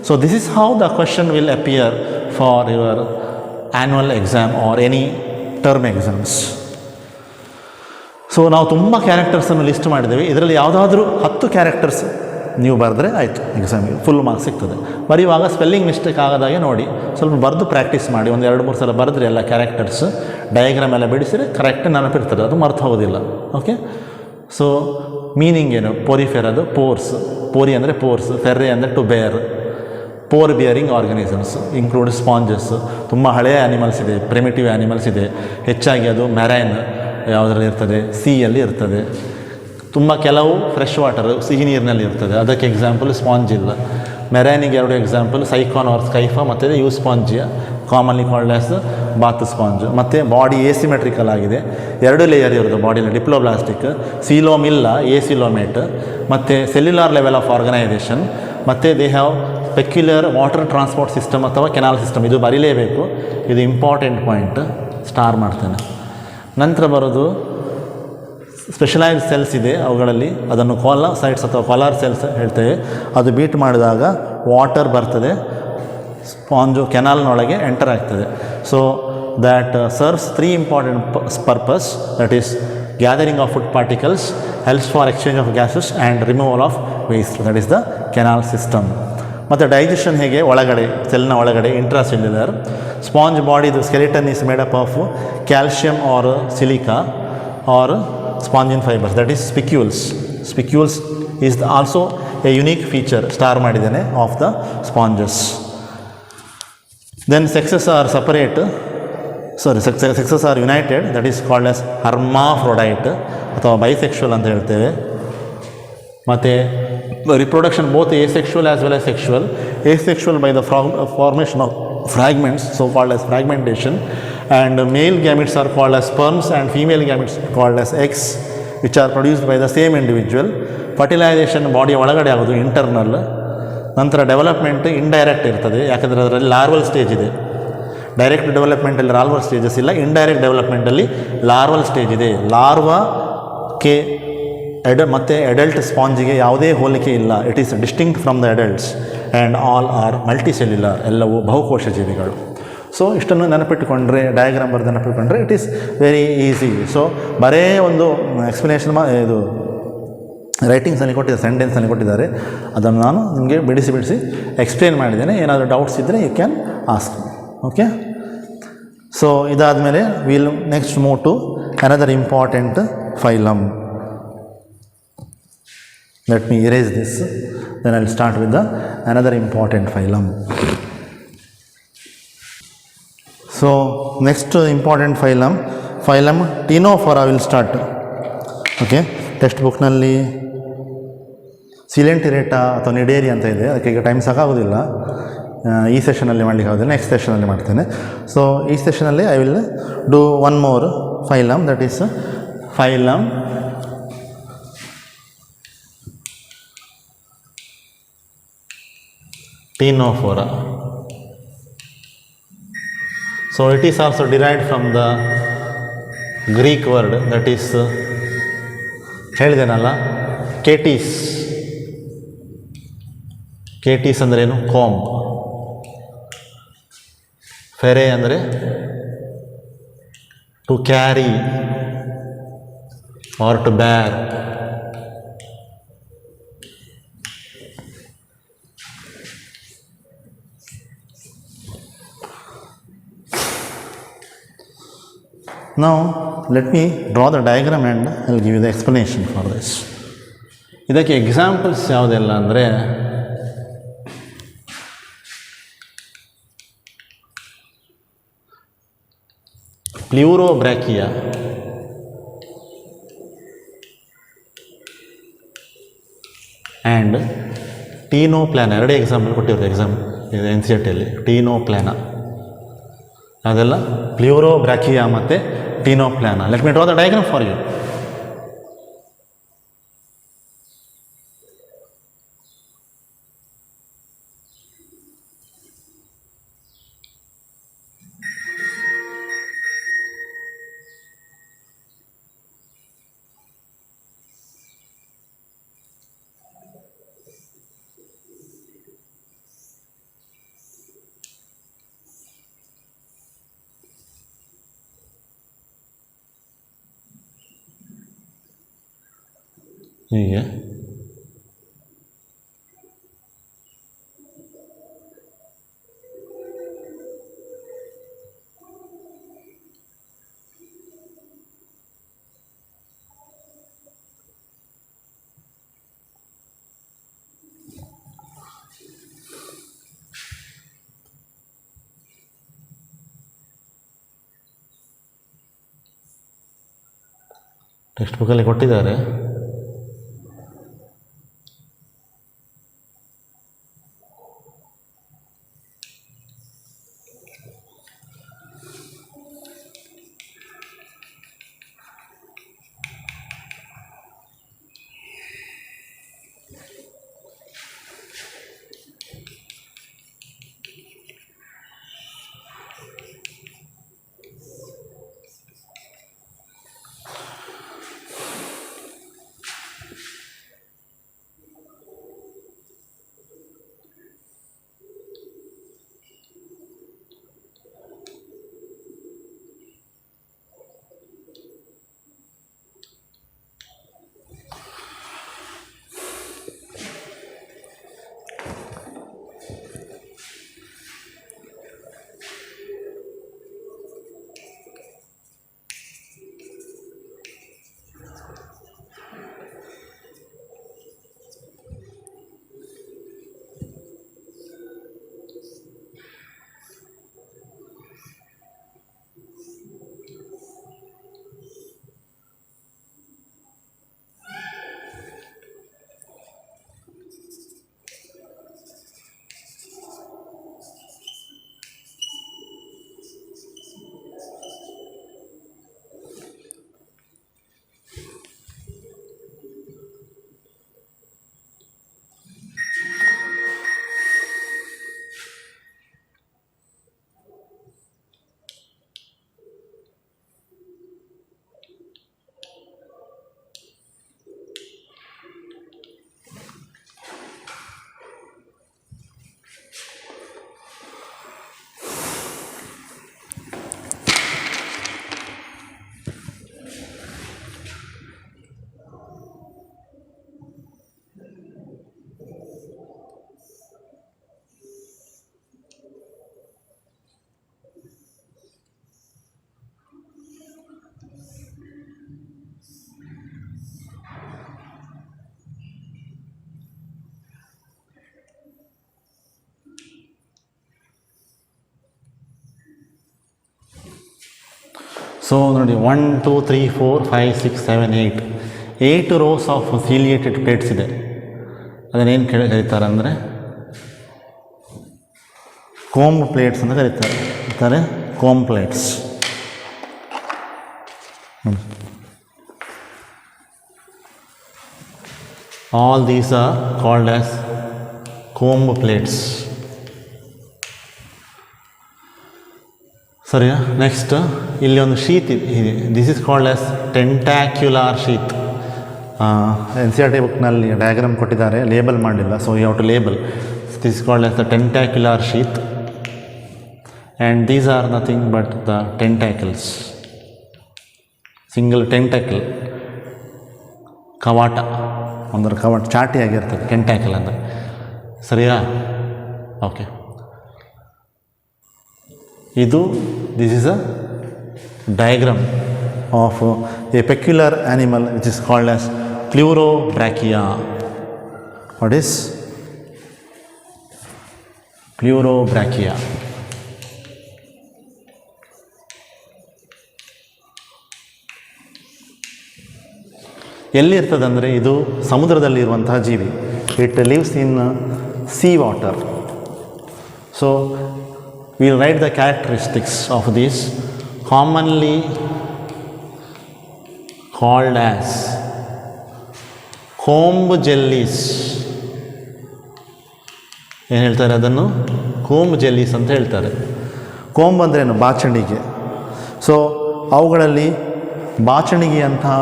so this is how the question will appear for your annual exam R any term exams. So ನಾವು ತುಂಬ ಕ್ಯಾರೆಕ್ಟರ್ಸನ್ನು ಲಿಸ್ಟ್ ಮಾಡಿದ್ದೇವೆ. ಇದರಲ್ಲಿ ಯಾವುದಾದ್ರೂ 10 ಕ್ಯಾರೆಕ್ಟರ್ಸ್ ನೀವು ಬರೆದ್ರೆ ಆಯಿತು, ಎಕ್ಸಾಮಿಗೆ ಫುಲ್ ಮಾರ್ಕ್ಸ್ ಸಿಗ್ತದೆ. ಬರೆಯುವಾಗ ಸ್ಪೆಲ್ಲಿಂಗ್ ಮಿಸ್ಟೇಕ್ ಆಗದಾಗೆ ನೋಡಿ, ಸ್ವಲ್ಪ ಬರೆದು ಪ್ರಾಕ್ಟೀಸ್ ಮಾಡಿ. ಒಂದು 2-3 ಸಲ ಬರೆದ್ರೆ ಎಲ್ಲ ಕ್ಯಾರೆಕ್ಟರ್ಸ್ ಡಯಾಗ್ರಾಮ್ ಎಲ್ಲ ಬಿಡಿಸಿದ್ರೆ ಕರೆಕ್ಟ್ ನೆನಪಿರ್ತದೆ, ಅದು ಮರ್ತು ಹೋಗೋದಿಲ್ಲ. ಓಕೆ, ಸೊ ಮೀನಿಂಗ್ ಏನು? ಪೊರಿಫೆರ್ ಅದು ಪೋರ್ಸ್, ಪೋರಿ ಅಂದರೆ ಪೋರ್ಸ್, ಫೆರ್ರೆ ಅಂದರೆ to bear. Pore bearing organisms include sponges. ತುಂಬ ಹಳೆಯ ಆ್ಯನಿಮಲ್ಸ್ ಇದೆ, ಪ್ರಿಮಿಟಿವ್ ಆ್ಯನಿಮಲ್ಸ್ ಇದೆ. ಹೆಚ್ಚಾಗಿ ಅದು ಮೆರೈನ್ ಯಾವುದರಲ್ಲಿ ಇರ್ತದೆ? ಸೀಯಲ್ಲಿ ಇರ್ತದೆ. ತುಂಬ ಕೆಲವು ಫ್ರೆಶ್ ವಾಟರ್ ಸಿಹಿ ನೀರಿನಲ್ಲಿ ಇರ್ತದೆ, ಅದಕ್ಕೆ ಎಕ್ಸಾಂಪಲ್ ಸ್ಪಾಂಜ್ ಇಲ್ಲ. ಮೆರೈನಿಗೆ 2 ಎಕ್ಸಾಂಪಲ್ ಸೈಕಾನ್ ಆರ್ ಸ್ಕೈಫಾ ಮತ್ತು Euspongia, commonly called as bath sponge. ಮತ್ತು ಬಾಡಿ ಎಸಿಮೆಟ್ರಿಕಲ್ ಆಗಿದೆ, 2 ಲೇಯರ್ ಇರೋದು ಬಾಡಿಯಲ್ಲಿ, ಡಿಪ್ಲೋಬ್ಲಾಸ್ಟಿಕ್. ಸೀಲೋಮ್ ಇಲ್ಲ, ಎಸಿಲೋಮೇಟ್. ಮತ್ತು ಸೆಲ್ಯುಲಾರ್ ಲೆವೆಲ್ ಆಫ್ ಆರ್ಗನೈಸೇಷನ್. ಮತ್ತು they have peculiar water transport system ಅಥವಾ ಕೆನಾಲ್ ಸಿಸ್ಟಮ್. ಇದು ಬರೀಲೇಬೇಕು, ಇದು ಇಂಪಾರ್ಟೆಂಟ್ ಪಾಯಿಂಟ್, ಸ್ಟಾರ್ ಮಾಡ್ತೇನೆ. ನಂತರ ಬರೋದು ಸ್ಪೆಷಲೈಸ್ಡ್ ಸೆಲ್ಸ್ ಇದೆ ಅವುಗಳಲ್ಲಿ, ಅದನ್ನು ಕೋಲಾಸೈಟ್ಸ್ ಅಥವಾ ಕೋಲಾರ್ ಸೆಲ್ಸ್ ಹೇಳ್ತೇವೆ. ಅದು ಬೀಟ್ ಮಾಡಿದಾಗ ವಾಟರ್ ಬರ್ತದೆ, ಸ್ಪಾಂಜು ಕೆನಾಲ್ನೊಳಗೆ ಎಂಟರ್ ಆಗ್ತದೆ. So that serves 3 important purpose, that is gathering of food particles, helps for exchange of gases and removal of waste, that is the canal system. ಮತ್ತು ಡೈಜೆಷನ್ ಹೇಗೆ? ಒಳಗಡೆ, ಸೆಲ್ನ ಒಳಗಡೆ, ಇಂಟ್ರಾಸೆಲ್ಯುಲರ್. ಸ್ಪಾಂಜ್ ಬಾಡಿದು skeleton is made up of calcium or silica or spongin fibres, that is spicules. Spicules is also a unique feature, star ಮಾಡಿದ್ದೇನೆ, of the sponges. Then sexes are separate, sexes are united, that is called as hermaphrodite ಅಥವಾ bisexual ಅಂತ ಹೇಳ್ತೇವೆ. ಮತ್ತು reproduction both asexual as well as sexual. Asexual by the formation of fragments, so called as fragmentation, and male gametes are called as sperms and female gametes called as eggs, which are produced by the same individual. Fertilization body ಒಳಗಡೆ ಆಗೋದು, internal. ನಂತರ development indirect ಇರ್ತದೆ, ಯಾಕಂದರೆ ಅದರಲ್ಲಿ larval stage ಇದೆ. Direct ಡೆವಲಪ್ಮೆಂಟಲ್ಲಿ larval stages ಇಲ್ಲ, indirect ಡೆವಲಪ್ಮೆಂಟಲ್ಲಿ ಲಾರ್ವಲ್ ಸ್ಟೇಜ್ ಇದೆ. ಲಾರ್ವಾಕ್ಕೆ ಮತ್ತು ಅಡಲ್ಟ್ ಸ್ಪಾಂಜಿಗೆ ಯಾವುದೇ ಹೋಲಿಕೆ ಇಲ್ಲ. It is distinct from the adults and all are multicellular, ಎಲ್ಲವೂ ಬಹುಕೋಶ ಜೀವಿಗಳು. ಸೊ ಇಷ್ಟನ್ನು ನೆನಪಿಟ್ಟುಕೊಂಡ್ರೆ, ಡಯಾಗ್ರಾಮ್ ಬರೆದು ನೆನಪಿಟ್ಕೊಂಡ್ರೆ it is very easy. So ಬರೇ ಒಂದು ಎಕ್ಸ್ಪ್ಲನೇಷನ್ ಇದು ರೈಟಿಂಗ್ಸಲ್ಲಿ ಕೊಟ್ಟಿದ್ದಾರೆ, ಸೆಂಟೆನ್ಸಲ್ಲಿ ಕೊಟ್ಟಿದ್ದಾರೆ, ಅದನ್ನು ನಾನು ನಿಮಗೆ ಬಿಡಿಸಿ ಎಕ್ಸ್ಪ್ಲೇನ್ ಮಾಡಿದ್ದೇನೆ. ಏನಾದರೂ ಡೌಟ್ಸ್ ಇದ್ದರೆ you can ask. Okay, so ಇದಾದಮೇಲೆ will next move to another important phylum. Let me erase this, then I will start with the another important phylum. So next important phylum Ctenophora will start. Okay, text ಬುಕ್ನಲ್ಲಿ ಸಿಲೆಂಟಿರೇಟಾ ಅಥವಾ ನಿಡೇರಿ ಅಂತ ಇದೆ, ಅದಕ್ಕೆ ಈಗ time ಸಾಕಾಗೋದಿಲ್ಲ, ಈ ಸೆಷನಲ್ಲಿ ಮಾಡಲಿಕ್ಕೆ ಆಗೋದಿಲ್ಲ, ನೆಕ್ಸ್ಟ್ ಸೆಷನಲ್ಲಿ ಮಾಡ್ತೇನೆ. ಸೊ ಈ ಸೆಷನಲ್ಲಿ I will do one more phylum, that is phylum Ctenophora. So it is also derived from the Greek word, that is ಹೇಳಿದೆನಲ್ಲ, ಕೇಟಿಸ್ KTs ಅಂದರೆ ಏನು? ಕಾಂಬ್. ಫೆರೆ ಅಂದರೆ ಟು ಕ್ಯಾರಿ ಆರ್ ಟು ಬ್ಯಾರ್. Now let me draw the diagram and I will give you the explanation for this. ಇದಕ್ಕೆ examples ಯಾವುದೆಲ್ಲ ಅಂದರೆ ಪ್ಲ್ಯೂರೋಬ್ರ್ಯಾಕಿಯಾ and ಟೀನೋಪ್ಲಾನ. ಎರಡೇ example ಕೊಟ್ಟಿರೋದು ಇದು NCERT-ಯಲ್ಲಿ. ಟೀನೋಪ್ಲಾನ ಅದೆಲ್ಲ ಪ್ಲ್ಯೂರೋಬ್ರ್ಯಾಕಿಯಾ ಮತ್ತು Ctenoplana. Let me draw the diagram for you. ಹೀಗೆ ಟೆಕ್ಸ್ಟ್ ಬುಕ್ಕಲ್ಲಿ ಕೊಟ್ಟಿದ್ದಾರೆ. ಸೊ ನೋಡಿ 1 2 3 4 5 6 7 8 ರೋಸ್ ಆಫ್ ಸಿಲಿಯೇಟೆಡ್ ಪ್ಲೇಟ್ಸ್ ಇದೆ. ಅದನ್ನೇನು ಕರೀತಾರೆ ಅಂದರೆ ಕೋಂಬ್ ಪ್ಲೇಟ್ಸ್ ಅಂತ ಕರೀತಾರೆ. Comb plates. All these are called as comb plates. ಸರಿಯಾ? ನೆಕ್ಸ್ಟ್ ಇಲ್ಲಿ ಒಂದು ಶೀತ್ ಇದೆ. This is called as tentacular sheath. NCERT ಬುಕ್ನಲ್ಲಿ ಡಯಾಗ್ರಾಮ್ ಕೊಟ್ಟಿದ್ದಾರೆ, ಲೇಬಲ್ ಮಾಡಲಿಲ್ಲ. So you have to label. this is called as the tentacular sheath, and these are nothing but the tentacles, single tentacle, ಕವಾಟ ಅಂದರೆ ಕವಾಟ ಚಾಟಿಯಾಗಿರ್ತದೆ tentacle ಅಂದರೆ, ಸರಿಯಾ? Okay, ಇದು this is a diagram of a peculiar animal which is called as Pleurobrachia. What is Pleurobrachia? ಎಲ್ಲಿರ್ತದಂದರೆ ಇದು ಸಮುದ್ರದಲ್ಲಿರುವಂತಹ ಜೀವಿ. It lives in sea water. So will write the characteristics of this, commonly called as comb jellies. ಏನು ಹೇಳ್ತಾರೆ ಅದನ್ನು? Comb ಜೆಲ್ಲೀಸ್ ಅಂತ ಹೇಳ್ತಾರೆ. Comb ಅಂದ್ರೇನು? ಬಾಚಣಿಗೆ. ಸೊ ಅವುಗಳಲ್ಲಿ ಬಾಚಣಿಗೆಯಂತಹ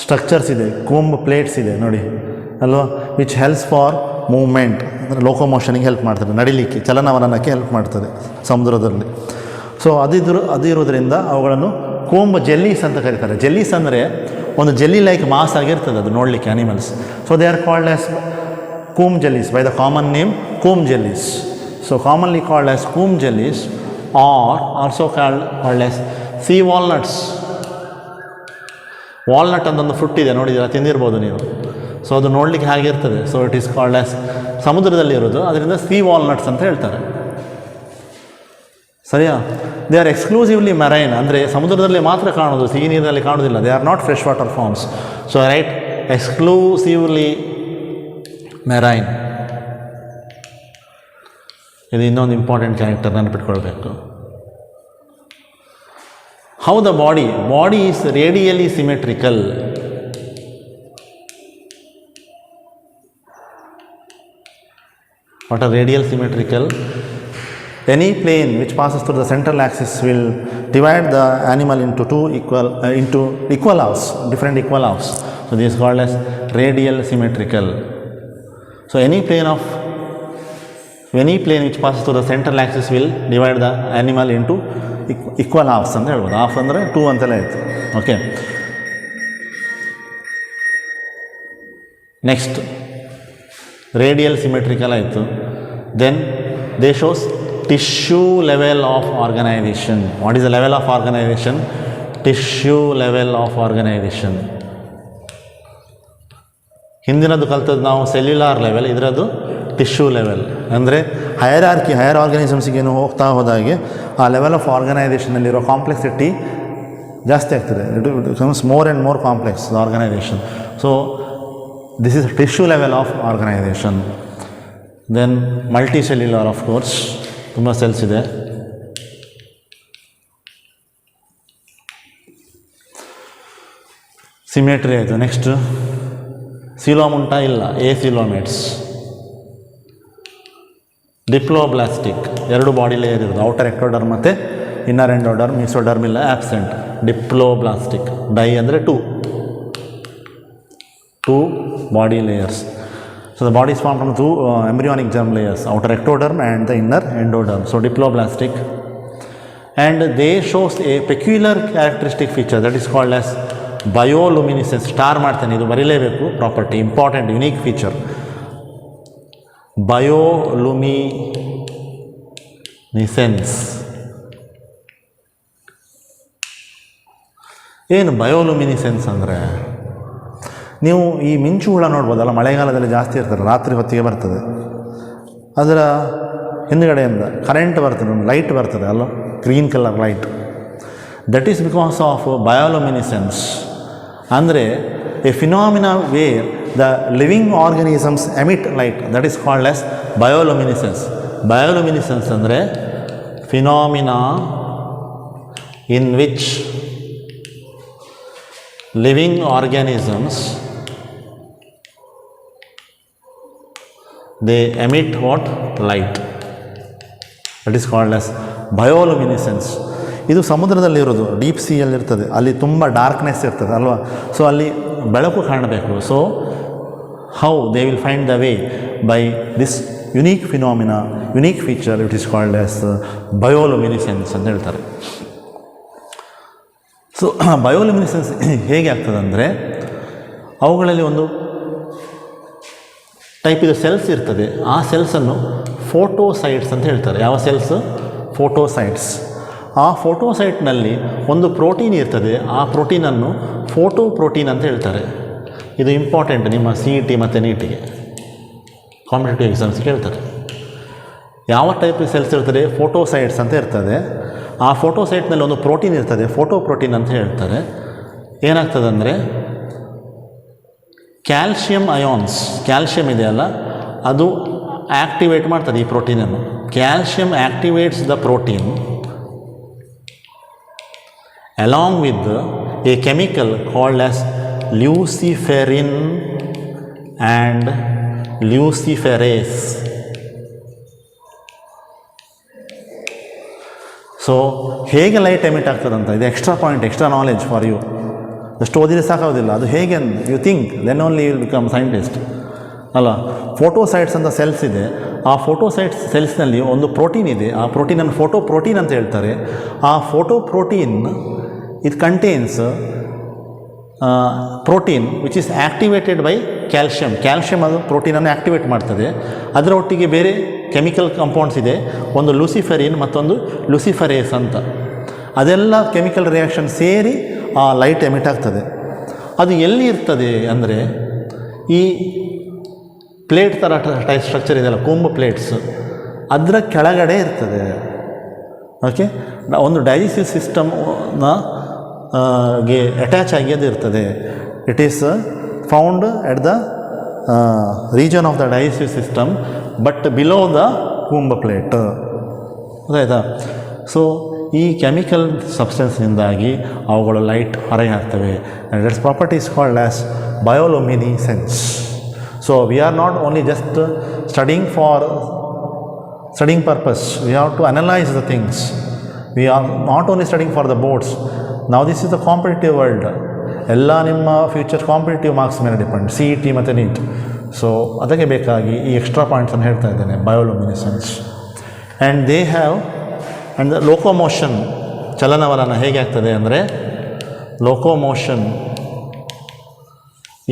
ಸ್ಟ್ರಕ್ಚರ್ಸ್ ಇದೆ, ಕೋಂಬ್ ಪ್ಲೇಟ್ಸ್ ಇದೆ ನೋಡಿ ಅಲ್ವಾ, ವಿಚ್ ಹೆಲ್ಪ್ಸ್ ಫಾರ್ ಮೂವ್ಮೆಂಟ್, ಅಂದರೆ ಲೋಕೋಮೋಷನಿಗೆ ಹೆಲ್ಪ್ ಮಾಡ್ತದೆ, ನಡಿಲಿಕ್ಕೆ, ಚಲನವಲನಕ್ಕೆ ಹೆಲ್ಪ್ ಮಾಡ್ತದೆ ಸಮುದ್ರದಲ್ಲಿ. ಸೊ ಅದಿರೋದ್ರಿಂದ ಅವುಗಳನ್ನು ಕೋಂಬ್ ಜೆಲ್ಲೀಸ್ ಅಂತ ಕರೀತಾರೆ. ಜೆಲ್ಲೀಸ್ ಅಂದರೆ ಒಂದು ಜೆಲ್ಲಿ ಲೈಕ್ ಮಾಸ್ ಆಗಿರ್ತದೆ ಅದು ನೋಡಲಿಕ್ಕೆ animals. So they are called as comb jellies by the common name comb jellies. So commonly called as comb jellies are also called as sea walnuts. Walnut ಅಂತೊಂದು fruit ಇದೆ, ನೋಡಿದ್ದೀರಾ, ತಿಂದಿರ್ಬೋದು ನೀವು. So ಅದು ನೋಡಲಿಕ್ಕೆ ಹಾಗಿರ್ತದೆ. So it is called as, ಸಮುದ್ರದಲ್ಲಿ ಇರೋದು, ಅದರಿಂದ ಸೀ ವಾಲ್ನಟ್ಸ್ ಅಂತ ಹೇಳ್ತಾರೆ. ಸರಿಯಾ? ದೇ ಆರ್ ಎಕ್ಸ್ಕ್ಲೂಸಿವ್ಲಿ ಮೆರೈನ್, ಅಂದರೆ ಸಮುದ್ರದಲ್ಲಿ ಮಾತ್ರ ಕಾಣೋದು, ಸಿಹಿ ನೀರಿನಲ್ಲಿ ಕಾಣೋದಿಲ್ಲ. They are not fresh water forms. So right, exclusively marine. ಇದು ಇನ್ನೊಂದು ಇಂಪಾರ್ಟೆಂಟ್ ಕ್ಯಾರೆಕ್ಟರ್ ನೆನಪಿಟ್ಕೊಳ್ಬೇಕು. How the body is radially symmetrical. What are radial symmetrical? Any plane which passes through the central axis will divide the animal into equal halves, different equal halves. So this is called as radial symmetrical. So any plane which passes through the central axis will divide the animal into equal halves ಅಂತ ಹೇಳ್ಬೋದು. Half ಅಂದರೆ 2 ಅಂತೆಲ್ಲ ಆಯಿತು. Okay, next radial symmetrical ಆಯಿತು. Then they shows tissue level of organisation. What is the level of organisation? Tissue level of organisation. ಹಿಂದಿನದು ಕಲ್ತದ್ದು ನಾವು cellular level, ಇದರದ್ದು ಟಿಶ್ಯೂ ಲೆವೆಲ್. ಅಂದರೆ ಹೈಯರ್ ಆರ್ಗನಿಸಮ್ಸ್ಗೇನು ಹೋಗ್ತಾ ಹೋದಾಗೆ ಆ ಲೆವೆಲ್ ಆಫ್ ಆರ್ಗನೈಸೇಷನಲ್ಲಿರೋ ಕಾಂಪ್ಲೆಕ್ಸಿಟಿ ಜಾಸ್ತಿ ಆಗ್ತದೆ. It becomes more and more complex the organisation. So this is tissue level of organisation. Then multicellular, of course, ತುಂಬ ಸೆಲ್ಸ್ ಇದೆ. ಸಿಮೆಟ್ರಿ ಆಯಿತು. ನೆಕ್ಸ್ಟ್ ಸಿಲೋಮ್ ಉಂಟಾ? ಇಲ್ಲ. ಸಿಲೋಮೇಟ್ಸ್. ಡಿಪ್ಲೋಬ್ಲಾಸ್ಟಿಕ್, 2 ಬಾಡಿ ಲೇಯರ್ ಇರೋದು, outer ectoderm ಮತ್ತು inner endoderm. Mesoderm ಇಲ್ಲ, absent. Diploblastic. Di ಅಂದರೆ 2 body layers. So the body is formed from 2 embryonic germ layers, outer ectoderm and the inner endoderm. So diploblastic, and they shows a peculiar characteristic feature that is called as bioluminescence. Star ಮಾಡ್ತೇನೆ, ಇದು ಬರೀಲೇಬೇಕು, property, important, unique feature. Bioluminescence. ಏನು bioluminescence ಅಂದರೆ? ನೀವು ಈ ಮಿಂಚು ಹುಳ ನೋಡ್ಬೋದಲ್ಲ, ಮಳೆಗಾಲದಲ್ಲಿ ಜಾಸ್ತಿ ಇರ್ತದೆ, ರಾತ್ರಿ ಹೊತ್ತಿಗೆ ಬರ್ತದೆ. ಅದರ ಹಿಂದುಗಡೆಯಿಂದ ಕರೆಂಟ್ ಬರ್ತದೆ, ಒಂದು ಲೈಟ್ ಬರ್ತದೆ ಅಲ್ಲ, green colour light. That is because of bioluminescence. ಅಂದರೆ a phenomena where the living organisms emit light, that is called as bioluminescence. Bioluminescence ಅಂದರೆ phenomena in which living organisms they emit what? Light. That is called as bioluminescence. ಇದು ಸಮುದ್ರದಲ್ಲಿರೋದು, deep ಸಿಯಲ್ಲಿರ್ತದೆ, ಅಲ್ಲಿ ತುಂಬ darkness ಇರ್ತದೆ ಅಲ್ವಾ. So ಅಲ್ಲಿ ಬೆಳಕು ಕಾಣಬೇಕು. So how they will find the way? By this unique phenomena, unique feature, it is called as bioluminescence ಅಂತ ಹೇಳ್ತಾರೆ. ಸೊ ಬಯೋಲುಮಿನಿಸೆನ್ಸ್ ಹೇಗೆ ಆಗ್ತದೆ ಅಂದರೆ, ಅವುಗಳಲ್ಲಿ ಒಂದು ಟೈಪಿದ ಸೆಲ್ಸ್ ಇರ್ತದೆ. ಆ ಸೆಲ್ಸನ್ನು ಫೋಟೋಸೈಟ್ಸ್ ಅಂತ ಹೇಳ್ತಾರೆ. ಯಾವ ಸೆಲ್ಸ್? ಫೋಟೋಸೈಟ್ಸ್. ಆ ಫೋಟೋಸೈಟ್ನಲ್ಲಿ ಒಂದು ಪ್ರೋಟೀನ್ ಇರ್ತದೆ. ಆ ಪ್ರೋಟೀನನ್ನು ಫೋಟೋ ಪ್ರೋಟೀನ್ ಅಂತ ಹೇಳ್ತಾರೆ. ಇದು ಇಂಪಾರ್ಟೆಂಟ್ ನಿಮ್ಮ CET ಮತ್ತು NEETಗೆ ಕಾಂಪಿಟೇಟಿವ್ ಎಕ್ಸಾಮ್ಸ್ಗೆ ಹೇಳ್ತಾರೆ. ಯಾವ ಟೈಪ್ ಸೆಲ್ಸ್ ಇರ್ತದೆ? ಫೋಟೋಸೈಟ್ಸ್ ಅಂತ ಇರ್ತದೆ. ಆ ಫೋಟೋಸೈಟ್ನಲ್ಲಿ ಒಂದು ಪ್ರೋಟೀನ್ ಇರ್ತದೆ, ಫೋಟೋ ಪ್ರೋಟೀನ್ ಅಂತ ಹೇಳ್ತಾರೆ. ಏನಾಗ್ತದೆ ಅಂದರೆ, ಕ್ಯಾಲ್ಶಿಯಂ ಅಯಾನ್ಸ್, ಕ್ಯಾಲ್ಶಿಯಂ ಇದೆಯಲ್ಲ ಅದು ಆ್ಯಕ್ಟಿವೇಟ್ ಮಾಡ್ತದೆ ಈ ಪ್ರೋಟೀನನ್ನು. Calcium activates the protein along with a chemical called as luciferin and luciferase. So ಹೇಗೆ ಲೈಟ್ ಎಮಿಟ್ ಆಗ್ತದಂತ, ಇದು extra point, extra knowledge for you. ಎಷ್ಟು ಓದಿದ್ರೆ ಸಾಕಾಗೋದಿಲ್ಲ. ಅದು ಹೇಗೆ you think then only you will become scientist ಅಲ್ಲ. ಫೋಟೋಸೈಟ್ಸ್ ಅಂತ ಸೆಲ್ಸ್ ಇದೆ. ಆ ಫೋಟೋಸೈಟ್ಸ್ ಸೆಲ್ಸ್ನಲ್ಲಿ ಒಂದು ಪ್ರೋಟೀನ್ ಇದೆ. ಆ ಪ್ರೋಟೀನನ್ನು ಫೋಟೋ ಪ್ರೋಟೀನ್ ಅಂತ ಹೇಳ್ತಾರೆ. ಆ photo protein it contains protein which is activated by calcium. Calcium ಅದು ಪ್ರೋಟೀನನ್ನು ಆ್ಯಕ್ಟಿವೇಟ್ ಮಾಡ್ತದೆ. ಅದರ ಒಟ್ಟಿಗೆ ಬೇರೆ ಕೆಮಿಕಲ್ ಕಾಂಪೌಂಡ್ಸ್ ಇದೆ, ಒಂದು ಲೂಸಿಫೆರಿನ್ ಮತ್ತೊಂದು ಲೂಸಿಫರೇಸ್ ಅಂತ. ಅದೆಲ್ಲ ಕೆಮಿಕಲ್ ರಿಯಾಕ್ಷನ್ ಸೇರಿ ಆ ಲೈಟ್ ಎಮಿಟ್ ಆಗ್ತದೆ. ಅದು ಎಲ್ಲಿ ಇರ್ತದೆ ಅಂದರೆ, ಈ ಪ್ಲೇಟ್ ಥರ ಸ್ಟ್ರಕ್ಚರ್ ಇದೆಯಲ್ಲ, ಕೊಂಬು ಪ್ಲೇಟ್ಸ್, ಅದರ ಕೆಳಗಡೆ ಇರ್ತದೆ. ಓಕೆ, ಒಂದು ಡೈಜೆಸ್ಟಿವ್ ಸಿಸ್ಟಮ್ನ ಗೆ ಅಟ್ಯಾಚ್ ಆಗಿ ಅದು ಇರ್ತದೆ. It is found at the region of the digestive system but below the ಕೊಂಬು ಪ್ಲೇಟ್. ಗೊತ್ತಾಯ್ತಾ? ಸೊ ಈ ಕೆಮಿಕಲ್ ಸಬ್ಸ್ಟೆನ್ಸ್ನಿಂದಾಗಿ ಅವುಗಳು ಲೈಟ್ ಹೊರಗೆ ಆಗ್ತವೆ. And it's property is called as bioluminescence. So we are not only just studying for studying purpose, we have to analyze the things. We are not only studying for the boards. Now this is the competitive world. ಎಲ್ಲ ನಿಮ್ಮ future competitive marks ಮೇಲೆ depend, CET ಮತ್ತು NEET. So ಅದಕ್ಕೆ ಬೇಕಾಗಿ ಈ extra ಪಾಯಿಂಟ್ಸನ್ನು ಹೇಳ್ತಾ ಇದ್ದೇನೆ, bioluminescence. And they have and the locomotion, ಚಲನವಲನ ಹೇಗೆ ಆಗ್ತದೆ ಅಂದರೆ, locomotion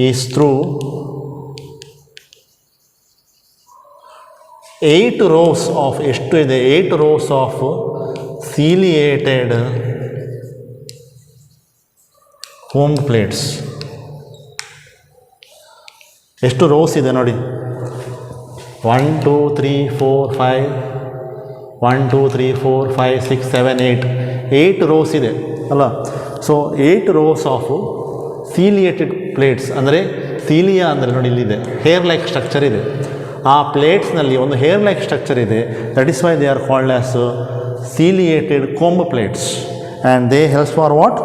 is through 8 rows of, ಎಷ್ಟು ಇದೆ, 8 rows of ciliated comb plates. ಎಷ್ಟು ರೋಸ್ ಇದೆ ನೋಡಿ, 1 2 3 4 5 1 2 3 4 5 6 7 8 ರೋಸ್ ಇದೆ ಅಲ್ಲ. So 8 rows of ciliated plates, ಅಂದರೆ ಸೀಲಿಯಾ ಅಂದರೆ ನೋಡಿ ಇಲ್ಲಿದೆ, ಹೇರ್ ಲೈಕ್ ಸ್ಟ್ರಕ್ಚರ್ ಇದೆ. ಆ ಪ್ಲೇಟ್ಸ್ನಲ್ಲಿ ಒಂದು ಹೇರ್ ಲೈಕ್ ಸ್ಟ್ರಕ್ಚರ್ ಇದೆ. That is why they are called as ciliated comb plates. And they helps for what?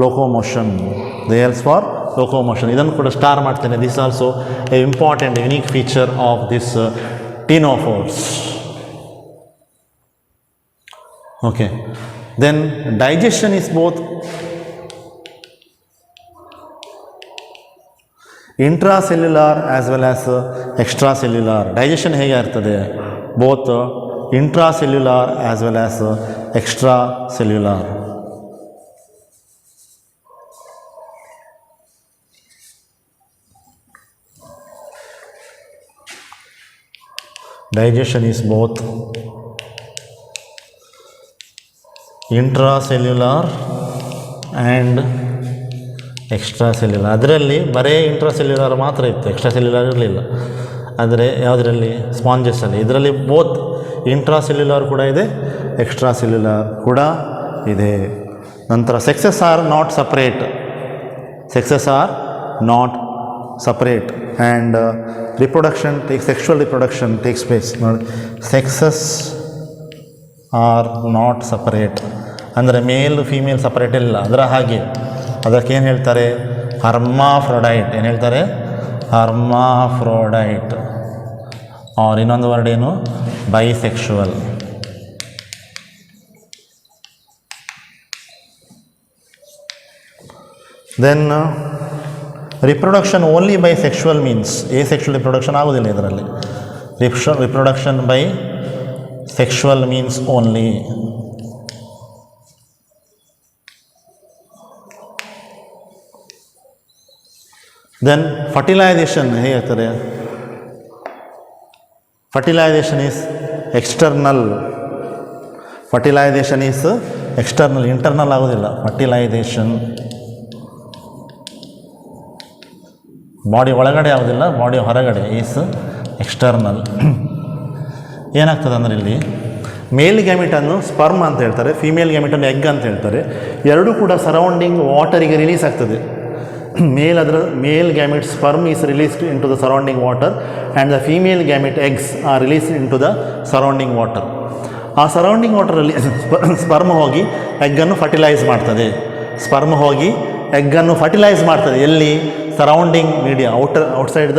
Locomotion. They helps for locomotion. ಇದನ್ನು ಕೂಡ ಸ್ಟಾರ್ ಮಾಡ್ತೇನೆ. This also a important unique feature of this ctenophores. Okay, then digestion is both intracellular as well as extracellular. Digestion ಹೇಗೆ ಇರ್ತದೆ? Both intracellular as well as extracellular. Digestion is both intracellular and extracellular. ಅದರಲ್ಲಿ ಬರೀ ಇಂಟ್ರಾಸೆಲ್ಯುಲಾರ್ ಮಾತ್ರ ಇತ್ತು, ಎಕ್ಸ್ಟ್ರಾಸೆಲ್ಯುಲಾರ್ ಇರಲಿಲ್ಲ. ಆದರೆ ಯಾವುದರಲ್ಲಿ? ಸ್ಪಾಂಜಸಲ್ಲಿ. ಇದರಲ್ಲಿ ಬೋತ್ ಇಂಟ್ರಾಸೆಲ್ಯುಲಾರ್ ಕೂಡ ಇದೆ, ಎಕ್ಸ್ಟ್ರಾಸೆಲ್ಯುಲಾರ್ ಕೂಡ ಇದೆ. ನಂತರ sexes are not separate. Sexes are not separate and reproduction sexual reproduction takes place. ನೋಡಿ, ಸೆಕ್ಸಸ್ ಆರ್ ನಾಟ್ ಸಪರೇಟ್ ಅಂದರೆ ಮೇಲ್ ಫೀಮೇಲ್ ಸಪರೇಟ್ ಇಲ್ಲ. ಅದರ ಹಾಗೆ ಅದಕ್ಕೇನು ಹೇಳ್ತಾರೆ? ಹರ್ಮಾಫ್ರೊಡೈಟ್. ಏನು ಹೇಳ್ತಾರೆ? ಹರ್ಮಾಫ್ರೊಡೈಟ್. ಆರ್ ಇನ್ನೊಂದು ವರ್ಡ್ ಏನು? Bisexual. Then reproduction only bisexual means asexual reproduction ಆಗೋದಿಲ್ಲ ಇದರಲ್ಲಿ. reproduction by sexual means only. Then fertilization ಹೇಗಿರ್ತದೆ? Fertilization is external. Fertilization is external, internal ಆಗೋದಿಲ್ಲ. Fertilization ಬಾಡಿ ಒಳಗಡೆ ಆಗೋದಿಲ್ಲ, ಬಾಡಿ ಹೊರಗಡೆ ಈಸ್ ಎಕ್ಸ್ಟರ್ನಲ್. ಏನಾಗ್ತದೆ ಅಂದರೆ ಇಲ್ಲಿ ಮೇಲ್ ಗ್ಯಾಮಿಟನ್ನು ಸ್ಪರ್ಮ್ ಅಂತ ಹೇಳ್ತಾರೆ, ಫೀಮೇಲ್ ಗ್ಯಾಮಿಟನ್ನು ಎಗ್ ಅಂತ ಹೇಳ್ತಾರೆ. ಎರಡೂ ಕೂಡ ಸರೌಂಡಿಂಗ್ ವಾಟರಿಗೆ ರಿಲೀಸ್ ಆಗ್ತದೆ. Male gamete sperm is released into the surrounding water and the female gamete eggs are released into the surrounding water. ಆ ಸರೌಂಡಿಂಗ್ ವಾಟರಲ್ಲಿ ಸ್ಪರ್ಮ್ ಹೋಗಿ ಎಗ್ಗನ್ನು ಫರ್ಟಿಲೈಸ್ ಮಾಡ್ತದೆ. ಸ್ಪರ್ಮ್ ಹೋಗಿ ಎಗ್ಗನ್ನು ಫರ್ಟಿಲೈಸ್ ಮಾಡ್ತದೆ. ಎಲ್ಲಿ? Surrounding media, outside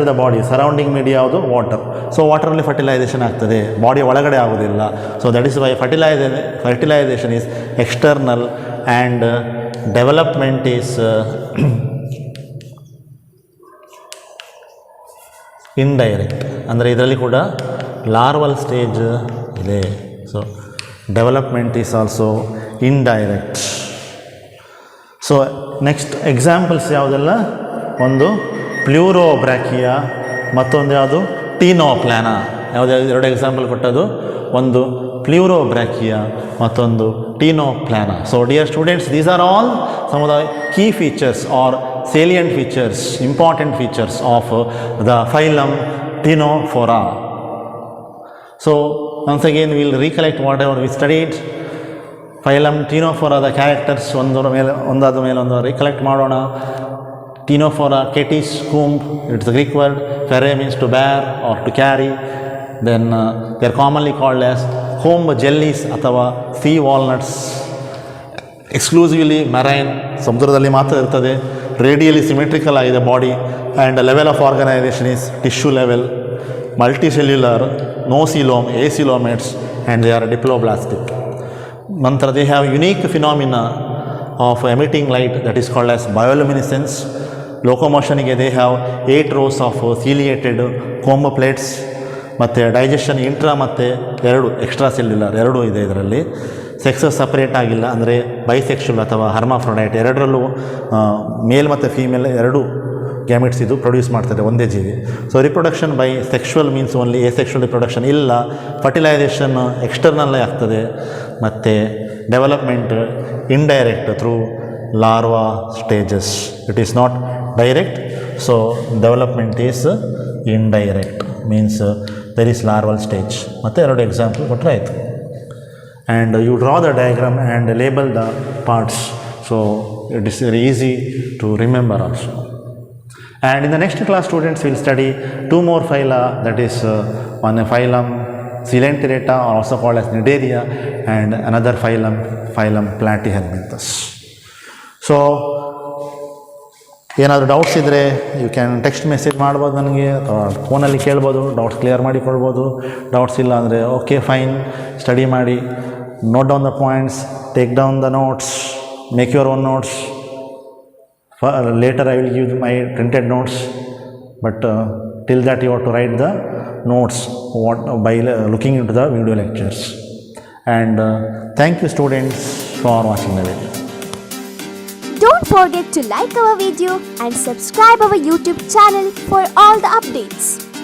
the body. Surrounding media ಯಾವುದು? ವಾಟರ್. ಸೊ ವಾಟರಲ್ಲಿ ಫರ್ಟಿಲೈಸೇಷನ್ ಆಗ್ತದೆ, ಬಾಡಿ ಒಳಗಡೆ ಆಗೋದಿಲ್ಲ. So that is why fertilisation is external and development is indirect. ಅಂದರೆ ಇದರಲ್ಲಿ ಕೂಡ ಲಾರ್ವಲ್ ಸ್ಟೇಜ್ ಇದೆ. So development is also indirect. So next examples ಯಾವುದೆಲ್ಲ? ಒಂದು ಪ್ಲ್ಯೂರೋಬ್ರ್ಯಾಕಿಯಾ, ಮತ್ತೊಂದು ಯಾವುದು? ಟೀನೋಪ್ಲ್ಯಾನಾ. ಯಾವುದ್ಯಾವುದು? ಎರಡು ಎಕ್ಸಾಂಪಲ್ ಕೊಟ್ಟದ್ದು. ಒಂದು ಪ್ಲ್ಯೂರೋಬ್ರ್ಯಾಕಿಯಾ, ಮತ್ತೊಂದು Ctenoplana. So dear students, these are all some of the key features or salient features, important features of the phylum Ctenophora. So once again we will recollect whatever we studied. Phylum Ctenophora, the characters ಒಂದಾದ ಮೇಲೆ ಒಂದು recollect ಮಾಡೋಣ. Ctenophora, catis, comb, it's the Greek word. Ferre means to bear or to carry. Then they are commonly called as comb jellies ಅಥವಾ sea walnuts. Exclusively marine, ಸಮುದ್ರದಲ್ಲಿ ಮಾತ್ರ ಇರ್ತದೆ. Radially symmetrical ಆಗಿದೆ body. And level of organisation is tissue level. Multicellular, no coelom, acoelomates, and they are diploblastic. ನಂತರ they have unique phenomena of emitting light that is called as bioluminescence. ಲೋಕೋಮೋಷನಿಗೆ they have 8 rows of ciliated comb plates. ಮತ್ತು digestion intra ಮತ್ತು 2 extra cellular 2 ಇದೆ ಇದರಲ್ಲಿ. Sexes separate ಆಗಿಲ್ಲ, ಅಂದರೆ ಬೈಸೆಕ್ಷುಲ್ ಅಥವಾ ಹರ್ಮಾಫ್ರೊಡೈಟ್ ಎರಡರಲ್ಲೂ ಮೇಲ್ ಮತ್ತು ಫೀಮೇಲ್ 2 ಗ್ಯಾಮಿಟ್ಸ್ ಇದು ಪ್ರೊಡ್ಯೂಸ್ ಮಾಡ್ತದೆ ಒಂದೇ ಜೀವಿ. So reproduction by sexual means only, asexual reproduction ಇಲ್ಲ. ಫರ್ಟಿಲೈಸೇಷನ್ ಎಕ್ಸ್ಟರ್ನಲ್ಲೇ ಆಗ್ತದೆ. ಮತ್ತು development indirect through larva stages. It is not direct. So development is indirect means there is larval stage. ಮತ್ತು 2 ಎಕ್ಸಾಂಪಲ್ ಕೊಟ್ಟರೆ ಆಯಿತು. And you draw the diagram and label the parts, so it is very easy to remember also. And in the next class, students will study 2 more phyla, that is one phylum Coelenterata, or also called as Cnidaria, and another phylum Platyhelminthes. So ಏನಾದರೂ doubts ಇದ್ದರೆ you can text message ಮಾಡ್ಬೋದು ನನಗೆ, ಅಥವಾ ಫೋನಲ್ಲಿ ಕೇಳ್ಬೋದು, doubts clear ಮಾಡಿಕೊಳ್ಬೋದು. Doubts ಇಲ್ಲ ಅಂದರೆ okay fine, study ಮಾಡಿ, note down the points, take down the notes, make your own notes. Later I will give my printed notes, but till that you have to write the notes by looking into the video lectures. And thank you students for watching the video. Don't forget to like our video and subscribe our YouTube channel for all the updates.